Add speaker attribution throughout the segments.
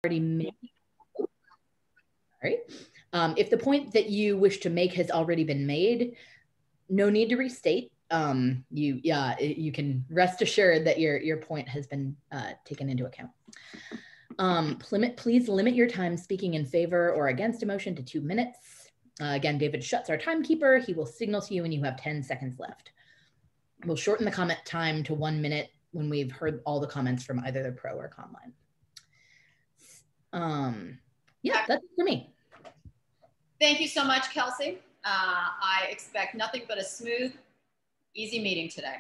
Speaker 1: already made. Sorry. If the point that you wish to make has already been made, no need to restate. You can rest assured that your point has been taken into account. Please limit your time speaking in favor or against a motion to 2 minutes. Again, David Schutz, our timekeeper. He will signal to you when you have 10 seconds left. We'll shorten the comment time to 1 minute when we've heard all the comments from either the pro or con line. Yeah, that's it for me.
Speaker 2: Thank you so much, Kelsey. I expect nothing but a smooth, easy meeting today.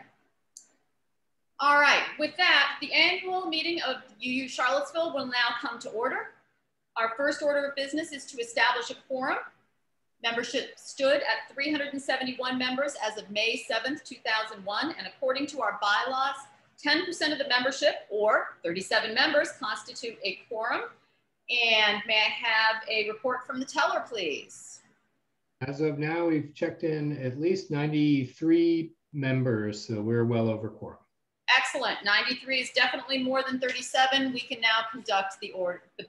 Speaker 2: All right, with that, the annual meeting of UU Charlottesville will now come to order. Our first order of business is to establish a quorum. Membership stood at 371 members as of May 7th, 2001, and according to our bylaws, 10% of the membership, or 37 members, constitute a quorum. And may I have a report from the teller, please?
Speaker 3: As of now, we've checked in at least 93 members, so we're well over quorum.
Speaker 2: Excellent. 93 is definitely more than 37. We can now conduct the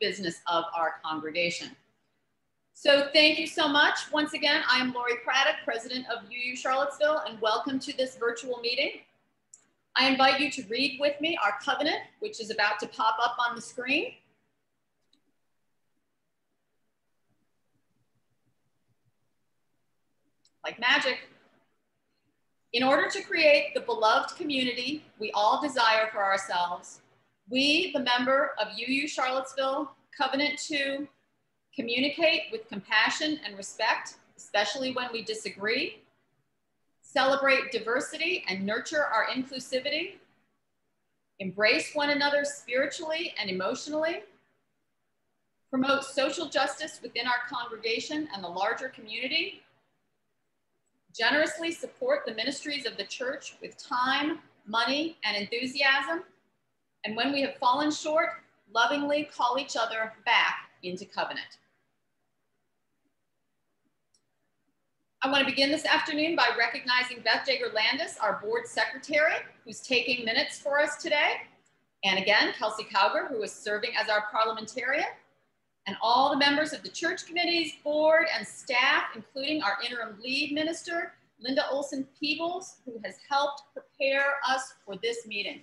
Speaker 2: business of our congregation. So thank you so much. Once again, I am Lori Craddock, president of UU Charlottesville, and welcome to this virtual meeting. I invite you to read with me our covenant, which is about to pop up on the screen. Like magic. In order to create the beloved community we all desire for ourselves, we, the member of UU Charlottesville, covenant to communicate with compassion and respect, especially when we disagree, celebrate diversity and nurture our inclusivity, embrace one another spiritually and emotionally, promote social justice within our congregation and the larger community, generously support the ministries of the church with time, money, and enthusiasm, and when we have fallen short, lovingly call each other back into covenant. I want to begin this afternoon by recognizing Beth Jager-Landis, our board secretary, who's taking minutes for us today, and again, Kelsey Cowger, who is serving as our parliamentarian, and all the members of the church committees, board, and staff, including our interim lead minister, Linda Olson Peebles, who has helped prepare us for this meeting.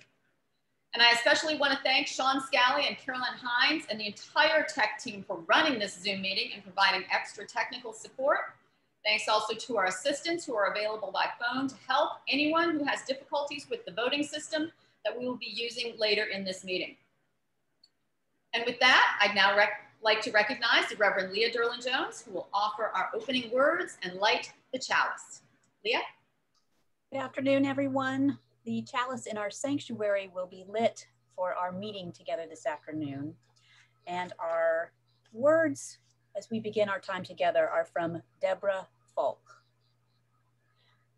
Speaker 2: And I especially want to thank Sean Scally and Carolyn Hines and the entire tech team for running this Zoom meeting and providing extra technical support. Thanks also to our assistants who are available by phone to help anyone who has difficulties with the voting system that we will be using later in this meeting. And with that, I'd now like to recognize the Reverend Leah Derlin-Jones, who will offer our opening words and light the chalice. Leah?
Speaker 4: Good afternoon, everyone. The chalice in our sanctuary will be lit for our meeting together this afternoon. And our words as we begin our time together are from Deborah Falk.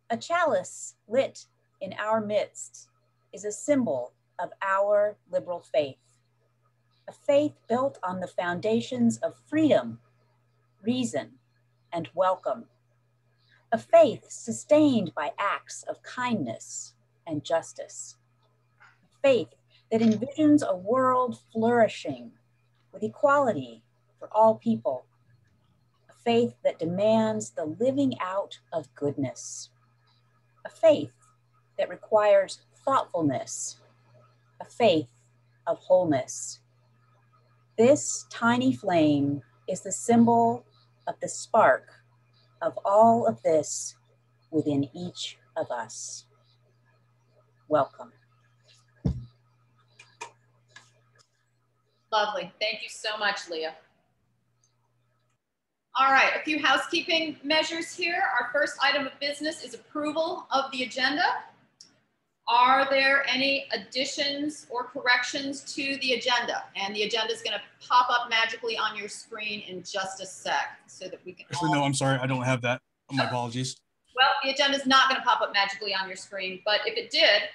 Speaker 4: A chalice lit in our midst is a symbol of our liberal faith. A faith built on the foundations of freedom, reason, and welcome. A faith sustained by acts of kindness and justice. A faith that envisions a world flourishing with equality for all people. A faith that demands the living out of goodness. A faith that requires thoughtfulness. A faith of wholeness. This tiny flame is the symbol of the spark of all of this within each of us. Welcome.
Speaker 2: Lovely. Thank you so much, Leah. All right, a few housekeeping measures here. Our first item of business is approval of the agenda. Are there any additions or corrections to the agenda? And the agenda is going to pop up magically on your screen in just a sec so that we can
Speaker 5: Actually, no, I'm sorry. I don't have that. My apologies.
Speaker 2: Well, the agenda is not going to pop up magically on your screen, but if it did,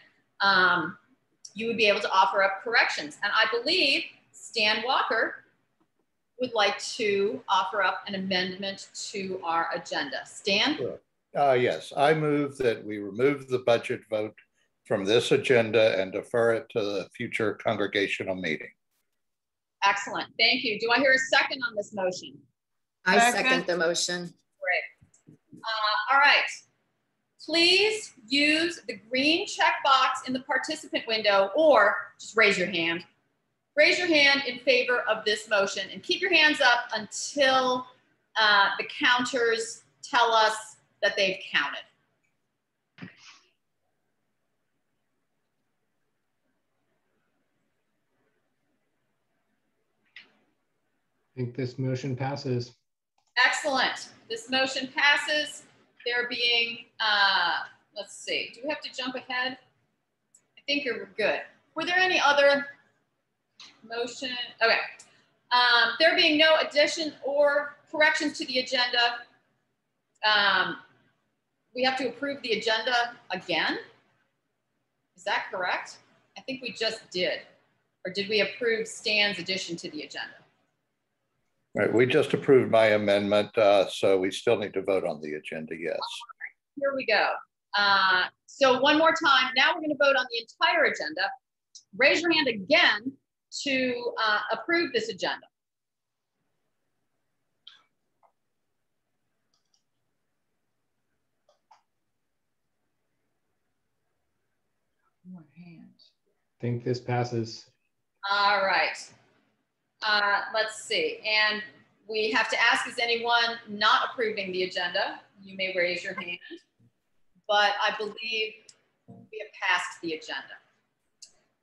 Speaker 2: you would be able to offer up corrections. And I believe Stan Walker would like to offer up an amendment to our agenda. Stan?
Speaker 6: Sure. Yes, I move that we remove the budget vote from this agenda and defer it to the future congregational meeting.
Speaker 2: Excellent. Thank you. Do I hear a second on this motion?
Speaker 7: I second the motion.
Speaker 2: Great. All right. Please use the green checkbox in the participant window, or just raise your hand. Raise your hand in favor of this motion, and keep your hands up until the counters tell us that they've counted.
Speaker 3: I think this motion passes.
Speaker 2: Excellent. This motion passes. There being, let's see, do we have to jump ahead? I think you're good. Were there any other motion? Okay. There being no addition or corrections to the agenda, we have to approve the agenda again. Is that correct? I think we just did. Or did we approve Stan's addition to the agenda?
Speaker 6: Right, we just approved my amendment, so we still need to vote on the agenda, yes.
Speaker 2: Here we go. So one more time, now we're going to vote on the entire agenda. Raise your hand again to approve this agenda.
Speaker 8: More hands.
Speaker 3: I think this passes.
Speaker 2: All right. Let's see. And we have to ask, is anyone not approving the agenda? You may raise your hand, but I believe we have passed the agenda.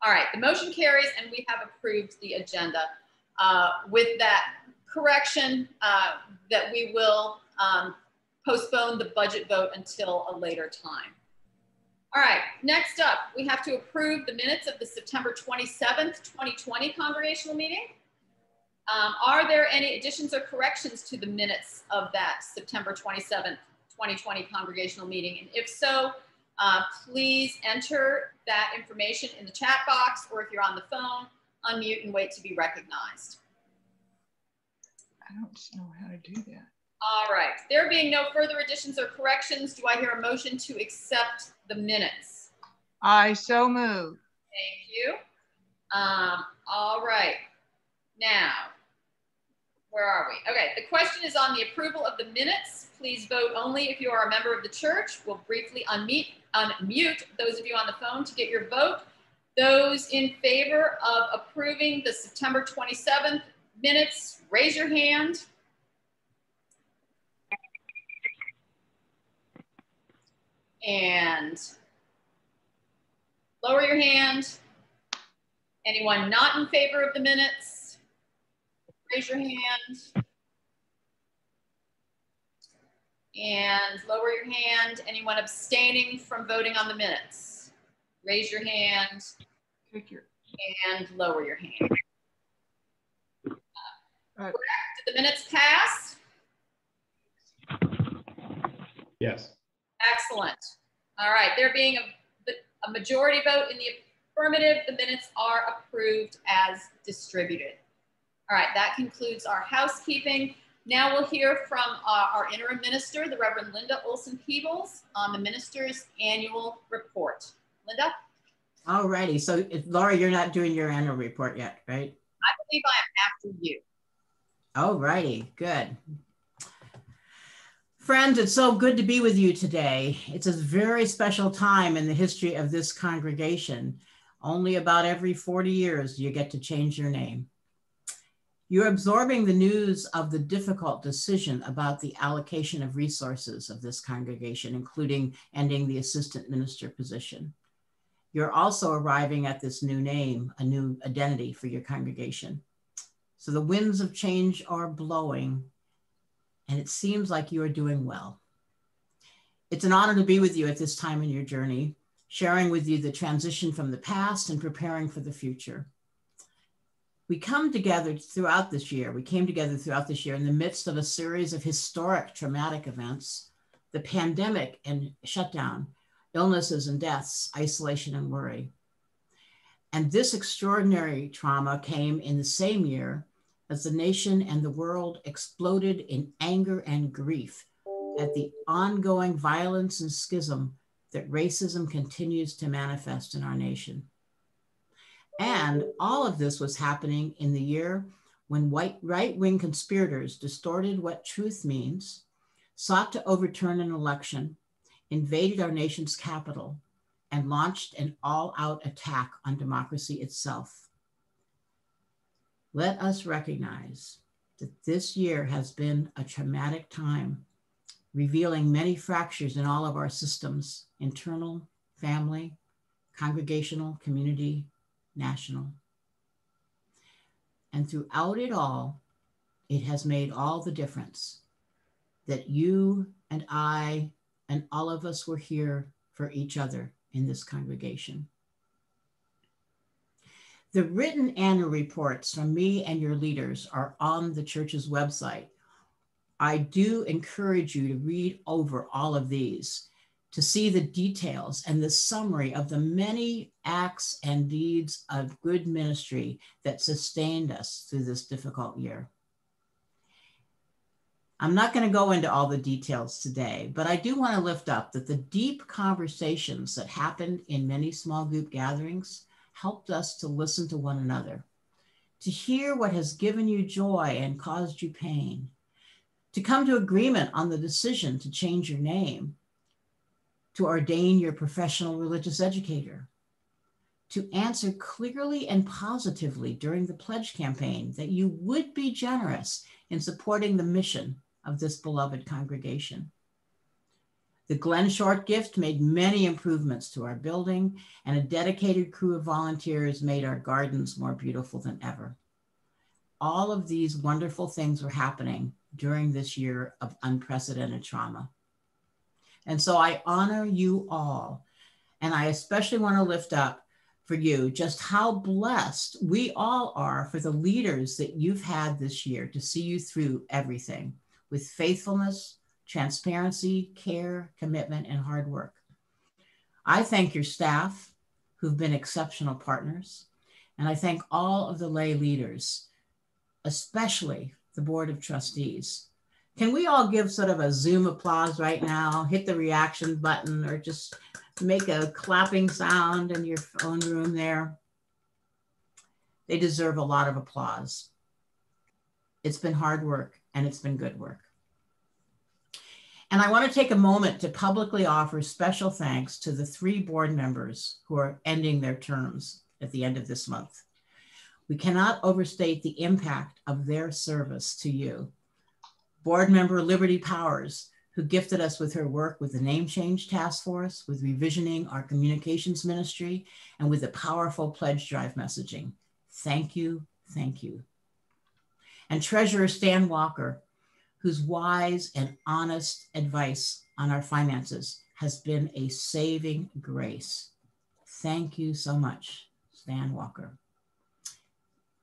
Speaker 2: All right, the motion carries and we have approved the agenda with that correction that we will postpone the budget vote until a later time. All right, next up, we have to approve the minutes of the September 27th, 2020 congregational meeting. Are there any additions or corrections to the minutes of that September 27th, 2020 congregational meeting? And if so, please enter that information in the chat box, or if you're on the phone, unmute and wait to be recognized.
Speaker 8: I don't know how to do that.
Speaker 2: All right, there being no further additions or corrections, do I hear a motion to accept the minutes?
Speaker 8: I so move.
Speaker 2: Thank you. All right, now, where are we? Okay, the question is on the approval of the minutes. Please vote only if you are a member of the church. We'll briefly unmute those of you on the phone to get your vote. Those in favor of approving the September 27th minutes, raise your hand. And lower your hand. Anyone not in favor of the minutes? Raise your hand. And lower your hand. Anyone abstaining from voting on the minutes? Raise your hand. And lower your hand. Correct. Did the minutes pass?
Speaker 3: Yes.
Speaker 2: Excellent. All right, there being a majority vote in the affirmative, the minutes are approved as distributed. All right, that concludes our housekeeping. Now we'll hear from our interim minister, the Reverend Linda Olson Peebles, on the minister's annual report. Linda?
Speaker 9: All righty, so Laura, you're not doing your annual report yet, right?
Speaker 2: I believe I am after you.
Speaker 9: All righty, good. Friends, it's so good to be with you today. It's a very special time in the history of this congregation. Only about every 40 years do you get to change your name. You're absorbing the news of the difficult decision about the allocation of resources of this congregation, including ending the assistant minister position. You're also arriving at this new name, a new identity for your congregation. So the winds of change are blowing, and it seems like you are doing well. It's an honor to be with you at this time in your journey, sharing with you the transition from the past and preparing for the future. We came together throughout this year in the midst of a series of historic traumatic events, the pandemic and shutdown, illnesses and deaths, isolation and worry. And this extraordinary trauma came in the same year as the nation and the world exploded in anger and grief at the ongoing violence and schism that racism continues to manifest in our nation. And all of this was happening in the year when right-wing conspirators distorted what truth means, sought to overturn an election, invaded our nation's capital, and launched an all-out attack on democracy itself. Let us recognize that this year has been a traumatic time, revealing many fractures in all of our systems: internal, family, congregational, community, national. And throughout it all, it has made all the difference that you and I and all of us were here for each other in this congregation. The written annual reports from me and your leaders are on the church's website. I do encourage you to read over all of these to see the details and the summary of the many acts and deeds of good ministry that sustained us through this difficult year. I'm not going to go into all the details today, but I do want to lift up that the deep conversations that happened in many small group gatherings helped us to listen to one another, to hear what has given you joy and caused you pain, to come to agreement on the decision to change your name, to ordain your professional religious educator, to answer clearly and positively during the pledge campaign that you would be generous in supporting the mission of this beloved congregation. The Glenn Short gift made many improvements to our building, and a dedicated crew of volunteers made our gardens more beautiful than ever. All of these wonderful things were happening during this year of unprecedented trauma. And so I honor you all, and I especially want to lift up for you just how blessed we all are for the leaders that you've had this year to see you through everything with faithfulness, transparency, care, commitment, and hard work. I thank your staff who've been exceptional partners, and I thank all of the lay leaders, especially the Board of Trustees. Can we all give sort of a Zoom applause right now? Hit the reaction button or just make a clapping sound in your own room there. They deserve a lot of applause. It's been hard work and it's been good work. And I want to take a moment to publicly offer special thanks to the 3 board members who are ending their terms at the end of this month. We cannot overstate the impact of their service to you. Board member Liberty Powers, who gifted us with her work with the Name Change Task Force, with revisioning our communications ministry, and with the powerful pledge drive messaging. Thank you, thank you. And Treasurer Stan Walker, whose wise and honest advice on our finances has been a saving grace. Thank you so much, Stan Walker.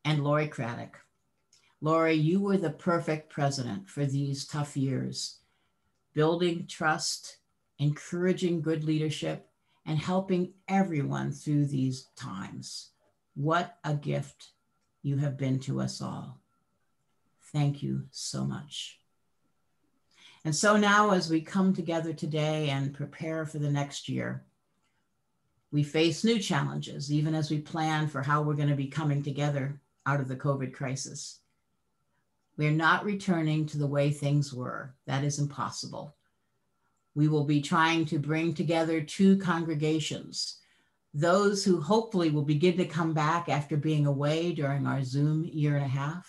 Speaker 9: And Lori Craddock. Lori, you were the perfect president for these tough years, building trust, encouraging good leadership, and helping everyone through these times. What a gift you have been to us all. Thank you so much. And so now as we come together today and prepare for the next year, we face new challenges, even as we plan for how we're going to be coming together out of the COVID crisis. We're not returning to the way things were. That is impossible. We will be trying to bring together 2 congregations, those who hopefully will begin to come back after being away during our Zoom 1.5 years,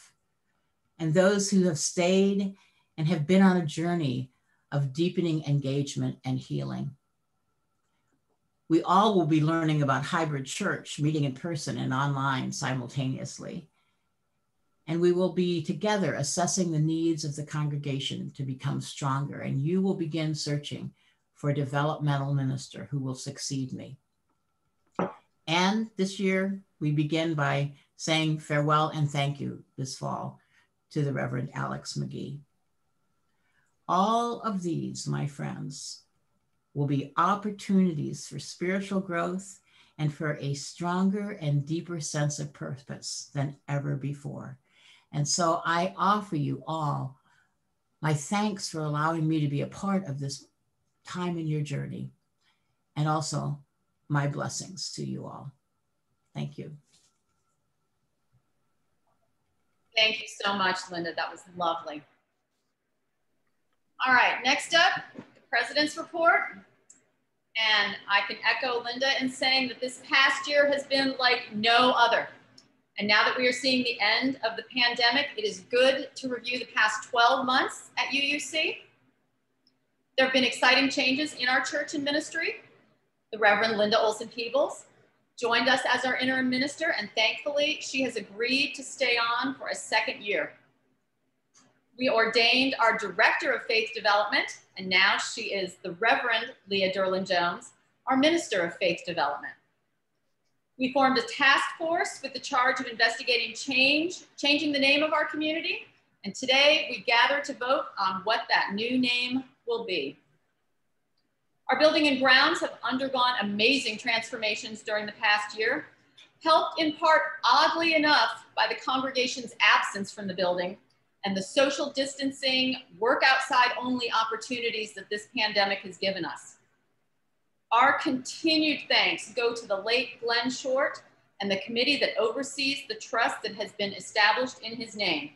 Speaker 9: and those who have stayed and have been on a journey of deepening engagement and healing. We all will be learning about hybrid church, meeting in person and online simultaneously. And we will be together assessing the needs of the congregation to become stronger. And you will begin searching for a developmental minister who will succeed me. And this year, we begin by saying farewell and thank you this fall to the Reverend Alex McGee. All of these, my friends, will be opportunities for spiritual growth and for a stronger and deeper sense of purpose than ever before. And so I offer you all my thanks for allowing me to be a part of this time in your journey, and also my blessings to you all. Thank you.
Speaker 2: Thank you so much, Linda. That was lovely. All right, next up, the President's report. And I can echo Linda in saying that this past year has been like no other. And now that we are seeing the end of the pandemic, it is good to review the past 12 months at UUC. There have been exciting changes in our church and ministry. The Reverend Linda Olson Peebles joined us as our interim minister, and thankfully she has agreed to stay on for a second year. We ordained our Director of Faith Development, and now she is the Reverend Leah Derlin-Jones, our Minister of Faith Development. We formed a task force with the charge of investigating changing the name of our community, and today we gather to vote on what that new name will be. Our building and grounds have undergone amazing transformations during the past year, helped in part, oddly enough, by the congregation's absence from the building and the social distancing, work outside only opportunities that this pandemic has given us. Our continued thanks go to the late Glenn Short and the committee that oversees the trust that has been established in his name.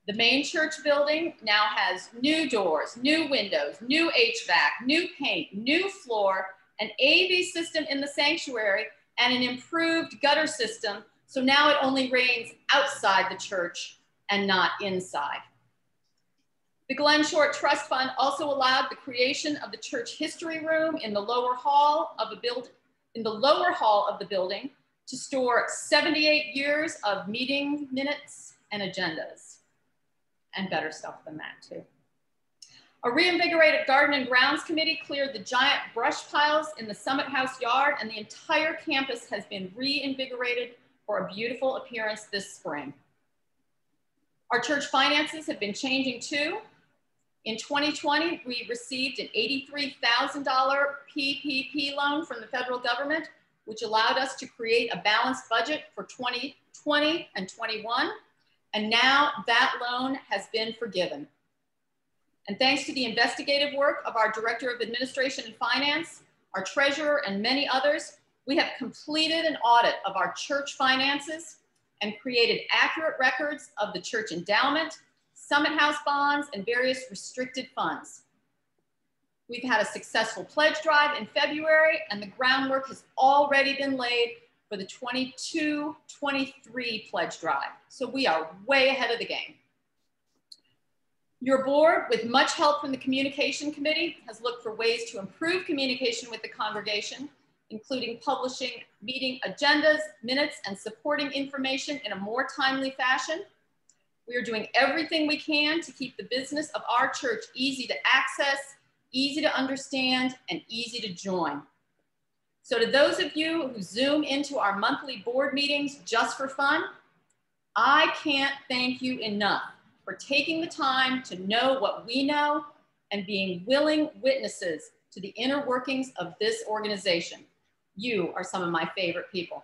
Speaker 2: The main church building now has new doors, new windows, new HVAC, new paint, new floor, an AV system in the sanctuary, and an improved gutter system. So now it only rains outside the church and not inside. The Glenn Short Trust Fund also allowed the creation of the church history room in the lower hall of the building to store 78 years of meeting minutes and agendas. And better stuff than that too. A reinvigorated Garden and Grounds Committee cleared the giant brush piles in the Summit House yard, and the entire campus has been reinvigorated for a beautiful appearance this spring. Our church finances have been changing too. In 2020, we received an $83,000 PPP loan from the federal government, which allowed us to create a balanced budget for 2020 and 21. And now that loan has been forgiven. And thanks to the investigative work of our Director of Administration and Finance, our treasurer, and many others, we have completed an audit of our church finances and created accurate records of the church endowment, Summit House bonds, and various restricted funds. We've had a successful pledge drive in February, and the groundwork has already been laid for the 22-23 pledge drive. So we are way ahead of the game. Your board, with much help from the Communication Committee, has looked for ways to improve communication with the congregation, including publishing meeting agendas, minutes, and supporting information in a more timely fashion. We are doing everything we can to keep the business of our church easy to access, easy to understand, and easy to join. So to those of you who Zoom into our monthly board meetings just for fun, I can't thank you enough for taking the time to know what we know and being willing witnesses to the inner workings of this organization. You are some of my favorite people.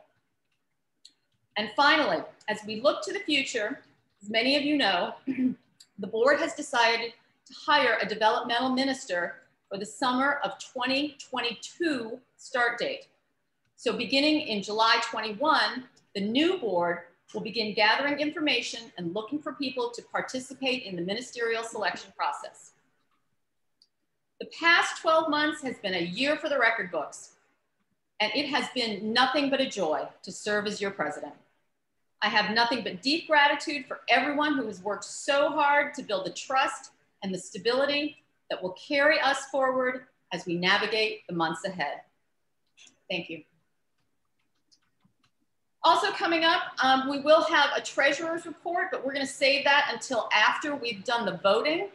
Speaker 2: And finally, as we look to the future, as many of you know, the board has decided to hire a developmental minister for the summer of 2022 start date. So beginning in July 21, the new board will begin gathering information and looking for people to participate in the ministerial selection process. The past 12 months has been a year for the record books, and it has been nothing but a joy to serve as your president. I have nothing but deep gratitude for everyone who has worked so hard to build the trust and the stability that will carry us forward as we navigate the months ahead. Thank you. Also coming up, we will have a treasurer's report, but we're going to save that until after we've done the voting.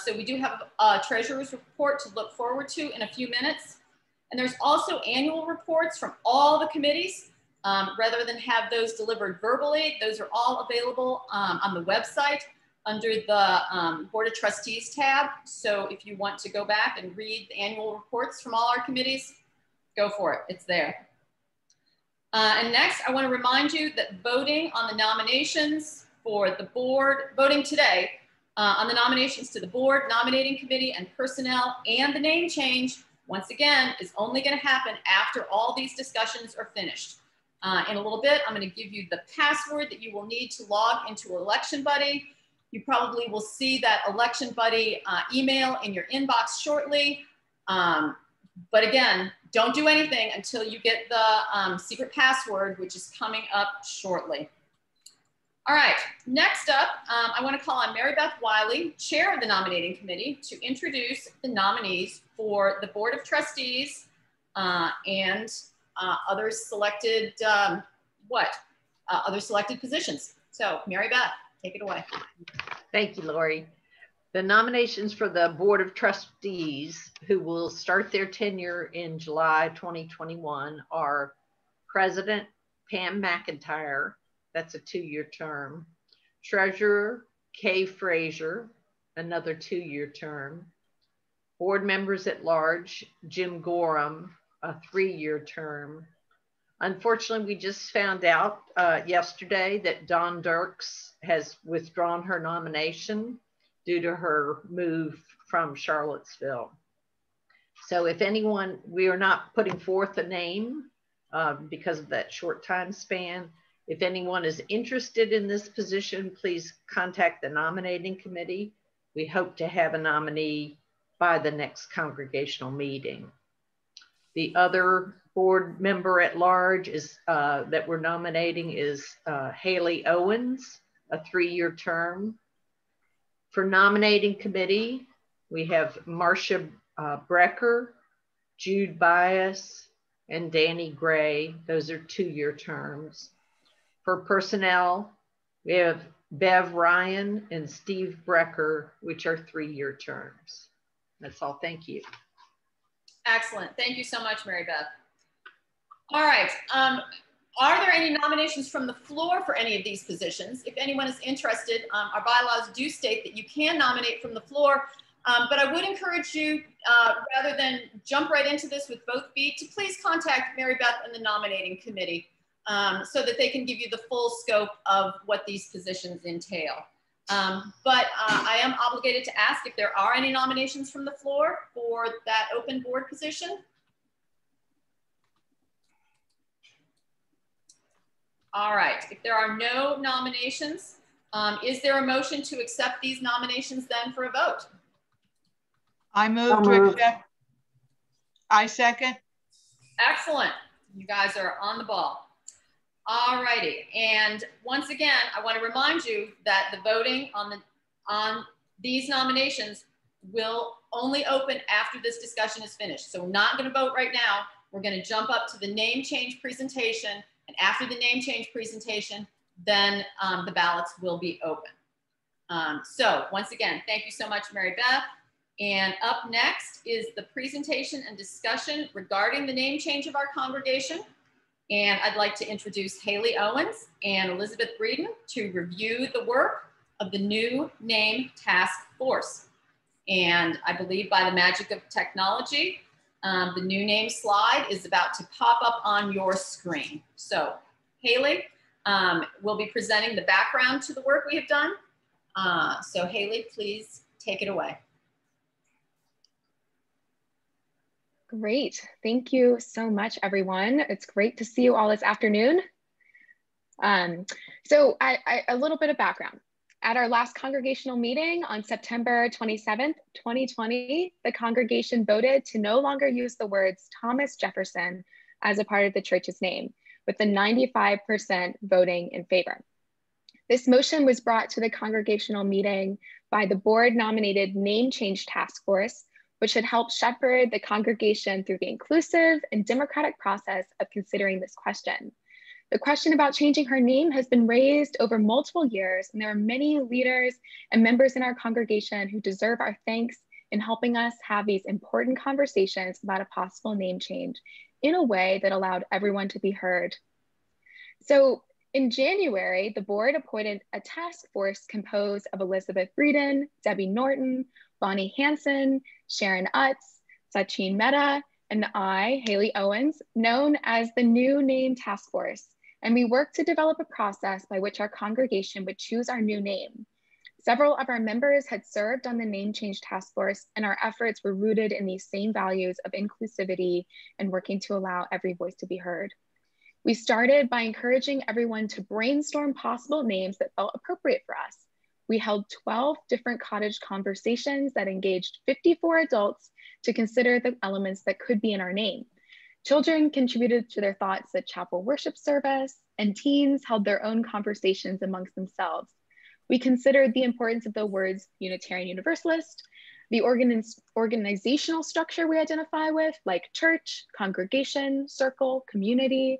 Speaker 2: So we do have a treasurer's report to look forward to in a few minutes. And there's also annual reports from all the committees. Rather than have those delivered verbally, those are all available on the website under the Board of Trustees tab. So if you want to go back and read the annual reports from all our committees, go for it, it's there. And next, I want to remind you that voting on the nominations for the board, voting today on the nominations to the board, nominating committee, and personnel, and the name change, once again, is only going to happen after all these discussions are finished. In a little bit, I'm going to give you the password that you will need to log into Election Buddy. You probably will see that Election Buddy email in your inbox shortly. But again, don't do anything until you get the secret password, which is coming up shortly. All right, next up, I want to call on Mary Beth Wiley, Chair of the Nominating Committee, to introduce the nominees for the Board of Trustees and other selected, other selected positions. So Mary Beth, take it away.
Speaker 10: Thank you, Lori. The nominations for the Board of Trustees, who will start their tenure in July 2021, are President Pam McIntyre, that's a 2-year term, Treasurer Kay Frazier, another 2-year term, Board members at large, Jim Gorham, a 3-year term. Unfortunately, we just found out yesterday that Dawn Dirks has withdrawn her nomination due to her move from Charlottesville. So if anyone, we are not putting forth a name because of that short time span. If anyone is interested in this position, please contact the nominating committee. We hope to have a nominee by the next congregational meeting. The other board member at large is that we're nominating is Haley Owens, a 3-year term. For nominating committee, we have Marcia Brecker, Jude Bias, and Danny Gray. Those are 2-year terms. For personnel, we have Bev Ryan and Steve Brecker, which are 3-year terms. That's all. Thank you.
Speaker 2: Excellent. Thank you so much, Mary Beth. All right. Are there any nominations from the floor for any of these positions? If anyone is interested, our bylaws do state that you can nominate from the floor, but I would encourage you, rather than jump right into this with both feet, to please contact Mary Beth and the nominating committee so that they can give you the full scope of what these positions entail. But I am obligated to ask if there are any nominations from the floor for that open board position. All right, if there are no nominations, is there a motion to accept these nominations then for a vote?
Speaker 8: I move to accept. I second.
Speaker 2: Excellent. You guys are on the ball. All righty. And once again, I want to remind you that the voting on these nominations will only open after this discussion is finished. So we're not going to vote right now. We're going to jump up to the name change presentation. And after the name change presentation, then the ballots will be open. So once again, thank you so much, Mary Beth. And up next is the presentation and discussion regarding the name change of our congregation. And I'd like to introduce Haley Owens and Elizabeth Breeden to review the work of the new name task force. And I believe by the magic of technology, the new name slide is about to pop up on your screen. So Haley will be presenting the background to the work we have done. So Haley, please take it away.
Speaker 11: Great. Thank you so much, everyone. It's great to see you all this afternoon. So a little bit of background. At our last congregational meeting on September 27th, 2020, the congregation voted to no longer use the words Thomas Jefferson as a part of the church's name, with the 95% voting in favor. This motion was brought to the congregational meeting by the board-nominated name change task force, which should help shepherd the congregation through the inclusive and democratic process of considering this question. The question about changing her name has been raised over multiple years, and there are many leaders and members in our congregation who deserve our thanks in helping us have these important conversations about a possible name change in a way that allowed everyone to be heard. So in January, the board appointed a task force composed of Elizabeth Breeden, Debbie Norton, Bonnie Hansen, Sharon Utz, Sachin Mehta, and I, Haley Owens, known as the New Name Task Force. And we worked to develop a process by which our congregation would choose our new name. Several of our members had served on the name change task force, and our efforts were rooted in these same values of inclusivity and working to allow every voice to be heard. We started by encouraging everyone to brainstorm possible names that felt appropriate for us. We held 12 different cottage conversations that engaged 54 adults to consider the elements that could be in our name. Children contributed to their thoughts at chapel worship service, and teens held their own conversations amongst themselves. We considered the importance of the words Unitarian Universalist, the organizational structure we identify with, like church, congregation, circle, community,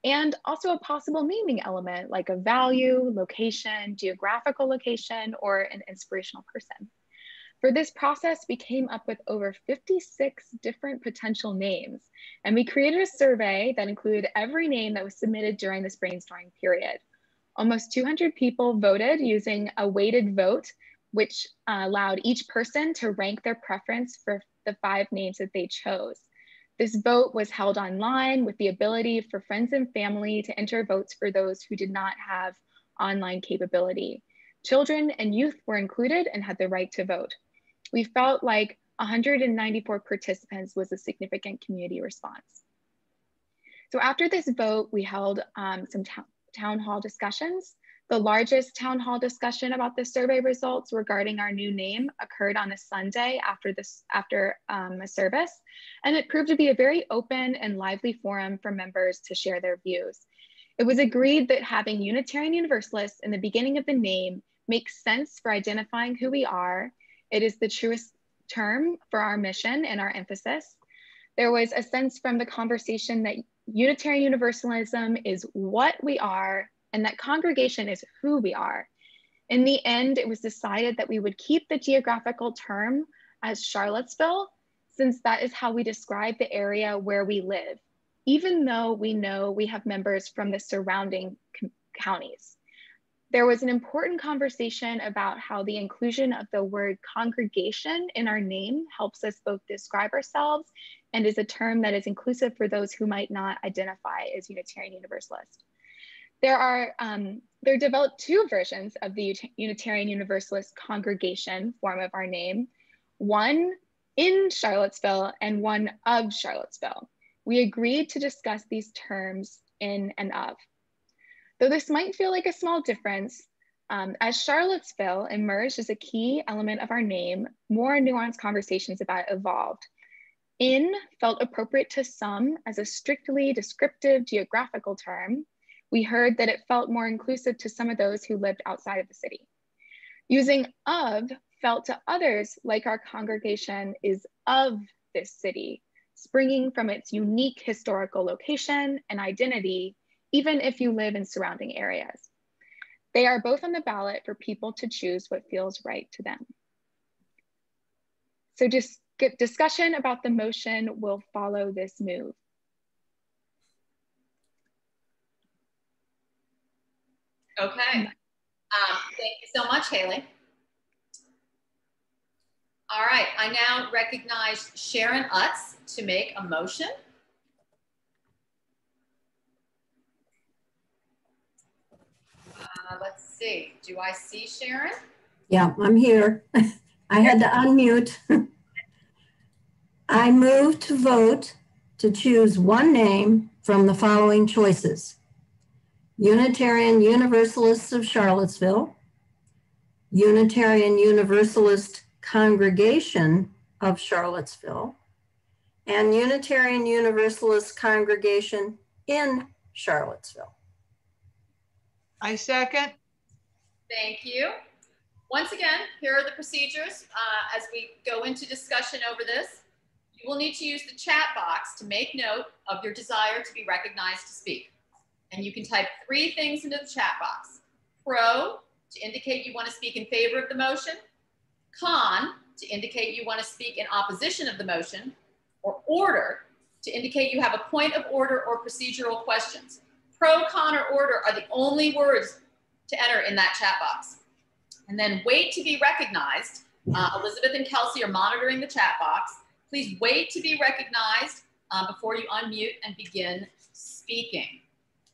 Speaker 11: and also a possible naming element like a value, location, geographical location, or an inspirational person. For this process, we came up with over 56 different potential names, and we created a survey that included every name that was submitted during this brainstorming period. Almost 200 people voted using a weighted vote, which allowed each person to rank their preference for the 5 names that they chose. This vote was held online with the ability for friends and family to enter votes for those who did not have online capability. Children and youth were included and had the right to vote. We felt like 194 participants was a significant community response. So after this vote, we held some town hall discussions. The largest town hall discussion about the survey results regarding our new name occurred on a Sunday after a service, and it proved to be a very open and lively forum for members to share their views. It was agreed that having Unitarian Universalists in the beginning of the name makes sense for identifying who we are. It is the truest term for our mission and our emphasis. There was a sense from the conversation that Unitarian Universalism is what we are, and that congregation is who we are. In the end, it was decided that we would keep the geographical term as Charlottesville, since that is how we describe the area where we live, even though we know we have members from the surrounding counties. There was an important conversation about how the inclusion of the word congregation in our name helps us both describe ourselves and is a term that is inclusive for those who might not identify as Unitarian Universalist. There developed 2 versions of the Unitarian Universalist congregation form of our name, one in Charlottesville and one of Charlottesville. We agreed to discuss these terms in and of. Though this might feel like a small difference, as Charlottesville emerged as a key element of our name, more nuanced conversations about it evolved. In felt appropriate to some as a strictly descriptive geographical term. We heard that it felt more inclusive to some of those who lived outside of the city. Using of felt to others like our congregation is of this city, springing from its unique historical location and identity, even if you live in surrounding areas. They are both on the ballot for people to choose what feels right to them. So just discussion about the motion will follow this move.
Speaker 2: Okay, thank you so much, Haley. All right, I now recognize Sharon Utz to make a motion. Let's see, do I see Sharon?
Speaker 12: Yeah, I'm here. I had to unmute. I move to vote to choose one name from the following choices: Unitarian Universalists of Charlottesville, Unitarian Universalist Congregation of Charlottesville, and Unitarian Universalist Congregation in Charlottesville.
Speaker 8: I second.
Speaker 2: Thank you. Once again, here are the procedures as we go into discussion over this. You will need to use the chat box to make note of your desire to be recognized to speak. And you can type 3 things into the chat box. Pro, to indicate you want to speak in favor of the motion. Con, to indicate you want to speak in opposition of the motion. Or order, to indicate you have a point of order or procedural questions. Pro, con, or order are the only words to enter in that chat box. And then wait to be recognized. Elizabeth and Kelsey are monitoring the chat box. Please wait to be recognized before you unmute and begin speaking.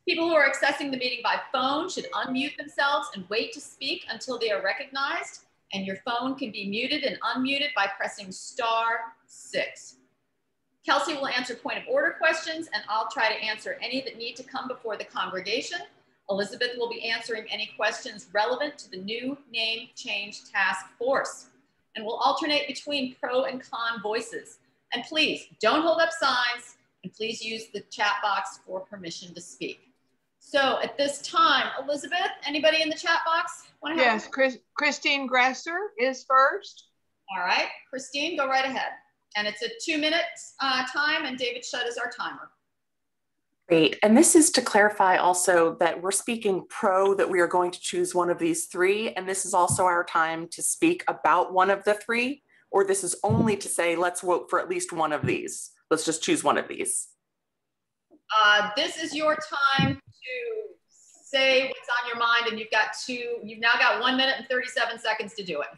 Speaker 2: People who are accessing the meeting by phone should unmute themselves and wait to speak until they are recognized. And your phone can be muted and unmuted by pressing *6. Kelsey will answer point of order questions, and I'll try to answer any that need to come before the congregation. Elizabeth will be answering any questions relevant to the new name change task force. And we'll alternate between pro and con voices. And please don't hold up signs, and please use the chat box for permission to speak. So at this time, Elizabeth, anybody in the chat box?
Speaker 8: Yes, Christine Gresser is first.
Speaker 2: All right, Christine, go right ahead. And it's a 2-minute time, and David Shutt is our timer.
Speaker 13: Great, and this is to clarify also that we're speaking pro, that we are going to choose one of these three, and this is also our time to speak about one of the three, or this is only to say, let's vote for at least one of these. Let's just choose one of these.
Speaker 2: This is your time to say what's on your mind, and you've now got 1 minute and 37 seconds to do it.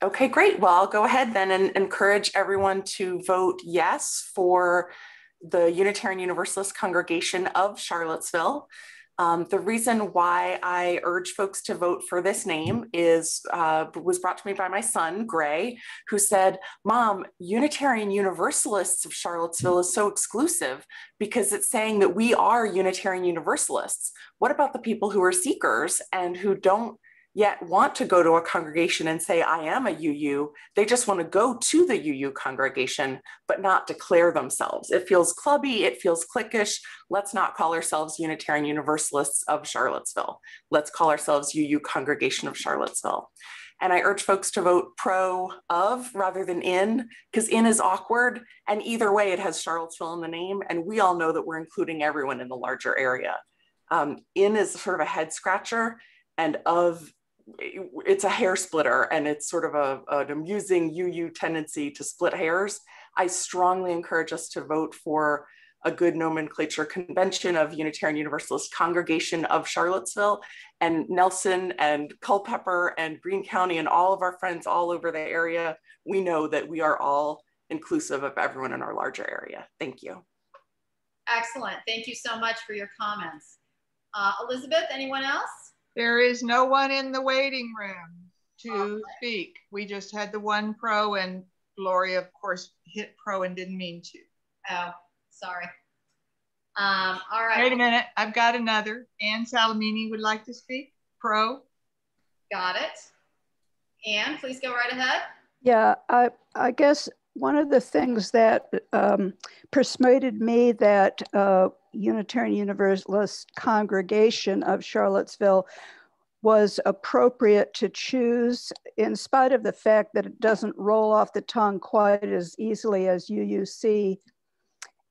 Speaker 13: Okay, great. Well, I'll go ahead then and encourage everyone to vote yes for the Unitarian Universalist Congregation of Charlottesville. The reason why I urge folks to vote for this name was brought to me by my son, Gray, who said, Mom, Unitarian Universalists of Charlottesville is so exclusive because it's saying that we are Unitarian Universalists. What about the people who are seekers and who don't yet want to go to a congregation and say, I am a UU? They just want to go to the UU congregation, but not declare themselves. It feels clubby, it feels cliquish. Let's not call ourselves Unitarian Universalists of Charlottesville. Let's call ourselves UU Congregation of Charlottesville. And I urge folks to vote pro of rather than in, because in is awkward. And either way, it has Charlottesville in the name. And we all know that we're including everyone in the larger area. In is sort of a head scratcher, and of it's a hair splitter, and it's sort of an amusing UU tendency to split hairs. I strongly encourage us to vote for a good nomenclature convention of Unitarian Universalist Congregation of Charlottesville, and Nelson and Culpeper and Greene County and all of our friends all over the area. We know that we are all inclusive of everyone in our larger area. Thank you.
Speaker 2: Excellent. Thank you so much for your comments. Elizabeth, anyone else?
Speaker 8: There is no one in the waiting room to speak. We just had the one pro, and Lori, of course, hit pro and didn't mean to.
Speaker 2: Oh, sorry. All right.
Speaker 8: Wait a minute. I've got another. Ann Salamini would like to speak. Pro.
Speaker 2: Got it. Ann, please go right ahead.
Speaker 12: Yeah, I guess one of the things that persuaded me that Unitarian Universalist Congregation of Charlottesville was appropriate to choose, in spite of the fact that it doesn't roll off the tongue quite as easily as UUC,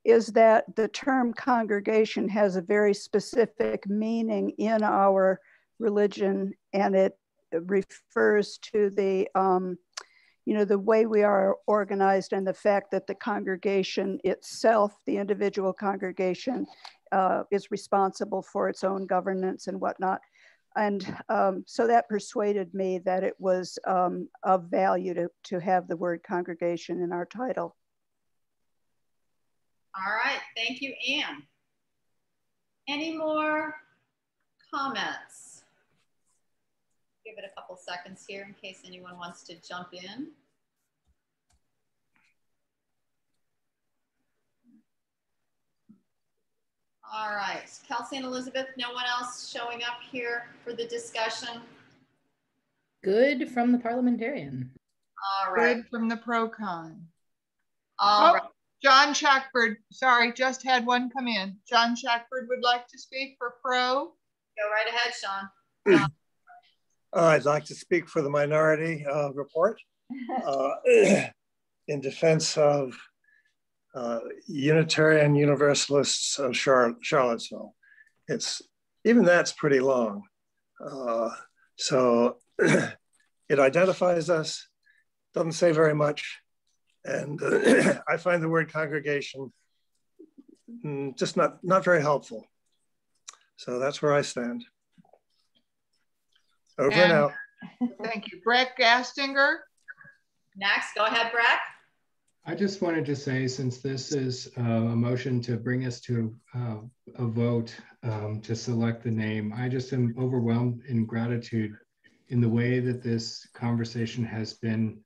Speaker 12: is that the term congregation has a very specific meaning in our religion, and it refers to the the way we are organized, and the fact that the congregation itself, the individual congregation, is responsible for its own governance and whatnot. And so that persuaded me that it was of value to have the word congregation in our title.
Speaker 2: All right, thank you, Ann. Any more comments? Give it a couple seconds here in case anyone wants to jump in. All right, Kelsey and Elizabeth, no one else showing up here for the discussion?
Speaker 1: Good from the parliamentarian.
Speaker 2: All right.
Speaker 8: Good from the pro-con.
Speaker 2: All right.
Speaker 8: John Shackford, sorry, just had one come in. John Shackford would like to speak for pro.
Speaker 2: Go right ahead, Sean.
Speaker 14: I'd like to speak for the minority report in defense of Unitarian Universalists of Charlottesville. Even that's pretty long. So it identifies us, doesn't say very much. And I find the word congregation just not very helpful. So that's where I stand. Over and out.
Speaker 8: Thank you. Breck Gastinger.
Speaker 2: Next, go ahead, Breck.
Speaker 3: I just wanted to say, since this is a motion to bring us to a vote to select the name, I just am overwhelmed in gratitude in the way that this conversation has been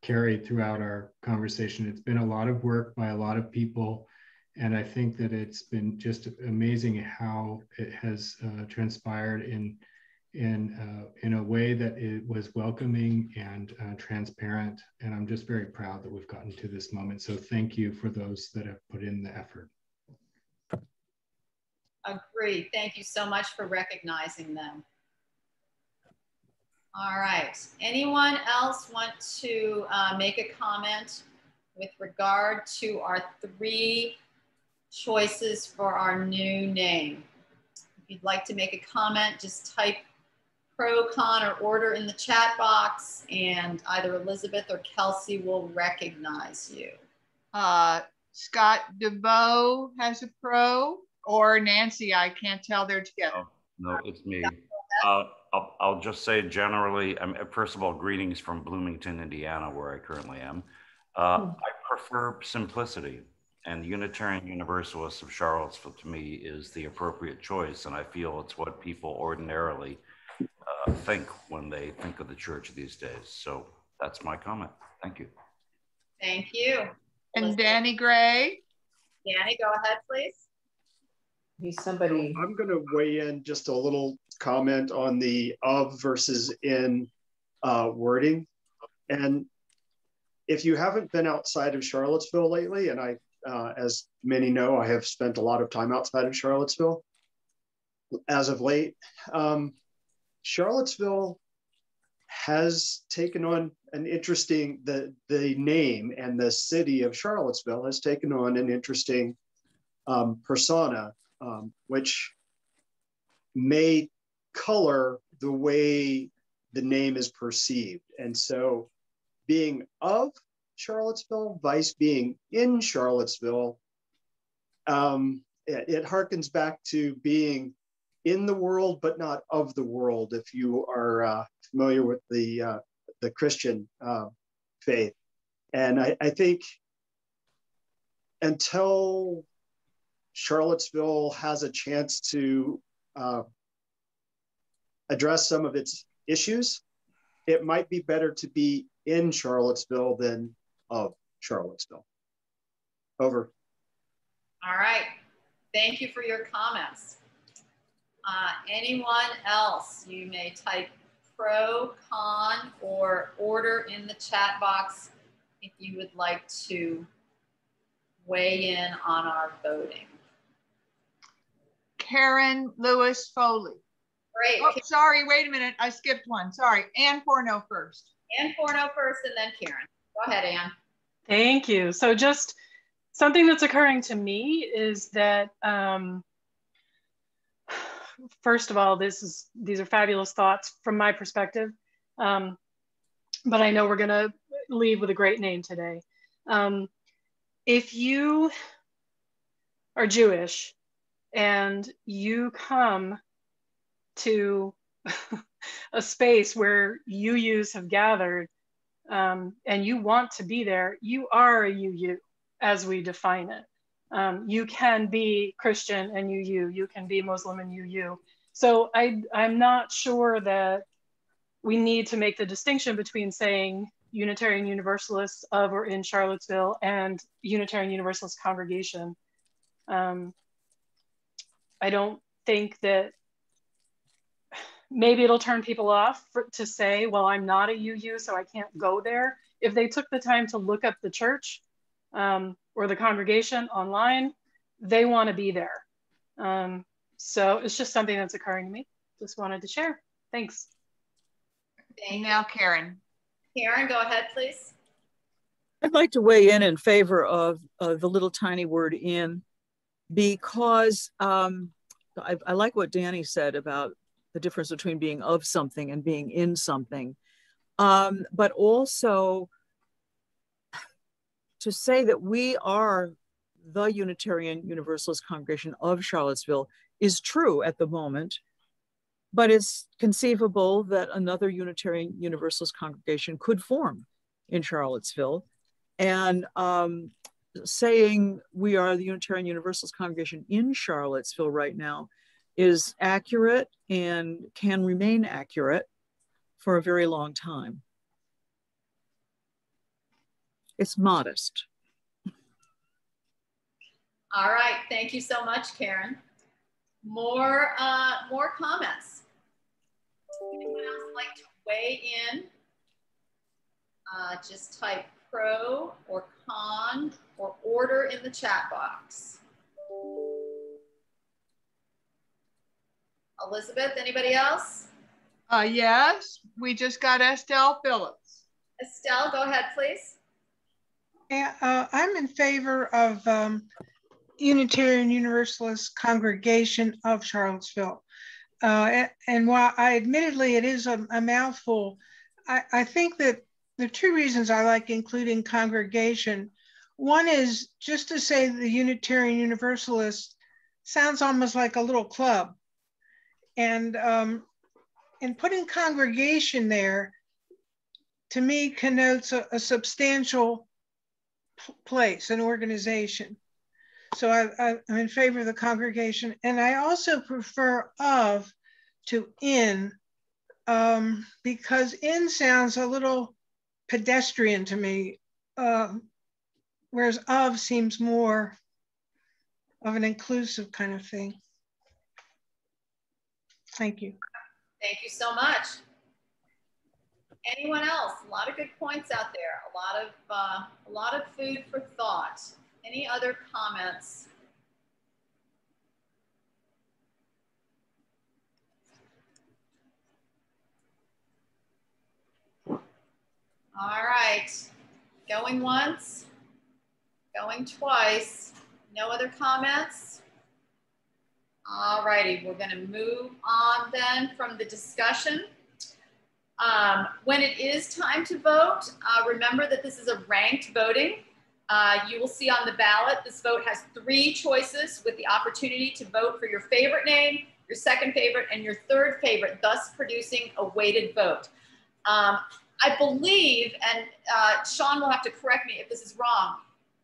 Speaker 3: carried throughout our conversation. It's been a lot of work by a lot of people, and I think that it's been just amazing how it has transpired in a way that it was welcoming and transparent. And I'm just very proud that we've gotten to this moment. So thank you for those that have put in the effort.
Speaker 2: Agree. Thank you so much for recognizing them. All right. Anyone else want to make a comment with regard to our 3 choices for our new name? If you'd like to make a comment, just type pro, con, or order in the chat box, and either Elizabeth or Kelsey will recognize you.
Speaker 8: Scott DeBow has a pro, or Nancy. I can't tell, they're together.
Speaker 15: No, it's me. I'll just say generally, first of all, greetings from Bloomington, Indiana, where I currently am. I prefer simplicity, and the Unitarian Universalists of Charlottesville to me is the appropriate choice, and I feel it's what people ordinarily think when they think of the church these days. So that's my comment. Thank you.
Speaker 2: Thank you.
Speaker 8: And Danny Gray?
Speaker 2: Danny, go ahead, please.
Speaker 16: I'm going to weigh in just a little comment on the of versus in wording. And if you haven't been outside of Charlottesville lately, and I, as many know, I have spent a lot of time outside of Charlottesville as of late. Charlottesville has taken on an interesting, the name and the city of Charlottesville has taken on an interesting persona, which may color the way the name is perceived. And so being of Charlottesville, vice being in Charlottesville, it harkens back to being in the world, but not of the world, if you are familiar with the Christian faith. And I think until Charlottesville has a chance to address some of its issues, it might be better to be in Charlottesville than of Charlottesville. Over.
Speaker 2: All right. Thank you for your comments. Anyone else? You may type pro, con, or order in the chat box if you would like to weigh in on our voting.
Speaker 8: Karen Lewis Foley.
Speaker 2: Great.
Speaker 8: Oh, sorry, wait a minute. I skipped one. Sorry. Ann Forno first.
Speaker 2: Ann Forno first, and then Karen. Go ahead, Ann.
Speaker 17: Thank you. So just something that's occurring to me is that, first of all, these are fabulous thoughts from my perspective, but I know we're gonna leave with a great name today. If you are Jewish and you come to a space where UUs have gathered and you want to be there, you are a UU as we define it. You can be Christian and UU, you can be Muslim and UU. So I'm not sure that we need to make the distinction between saying Unitarian Universalists of or in Charlottesville and Unitarian Universalist congregation. I don't think that, maybe it'll turn people off to say, well, I'm not a UU, so I can't go there. If they took the time to look up the church or the congregation online, they want to be there. So it's just something that's occurring to me. Just wanted to share. Thanks.
Speaker 8: And now Karen.
Speaker 2: Karen, go ahead, please.
Speaker 18: I'd like to weigh in favor of the little tiny word in, because I like what Danny said about the difference between being of something and being in something. But also to say that we are the Unitarian Universalist congregation of Charlottesville is true at the moment, but it's conceivable that another Unitarian Universalist congregation could form in Charlottesville. And saying we are the Unitarian Universalist congregation in Charlottesville right now is accurate and can remain accurate for a very long time. It's modest.
Speaker 2: All right, thank you so much, Karen. More comments. Anyone else like to weigh in? Just type pro or con or order in the chat box. Elizabeth, anybody else?
Speaker 8: Yes, we just got Estelle Phillips.
Speaker 2: Estelle, go ahead, please.
Speaker 19: Yeah, I'm in favor of Unitarian Universalist Congregation of Charlottesville. And while admittedly it is a mouthful, I think that the two reasons I like including congregation, one is just to say the Unitarian Universalist sounds almost like a little club. And putting congregation there, to me, connotes a substantial place, an organization. So I'm in favor of the congregation. And I also prefer of to in, because in sounds a little pedestrian to me, whereas of seems more of an inclusive kind of thing. Thank you.
Speaker 2: Thank you so much. Anyone else? A lot of good points out there. A lot of food for thought. Any other comments? All right. Going once, going twice. No other comments? All righty, we're going to move on then from the discussion. When it is time to vote, remember that this is a ranked voting. You will see on the ballot, this vote has 3 choices with the opportunity to vote for your favorite name, your second favorite, and your third favorite, thus producing a weighted vote. I believe, and Sean will have to correct me if this is wrong,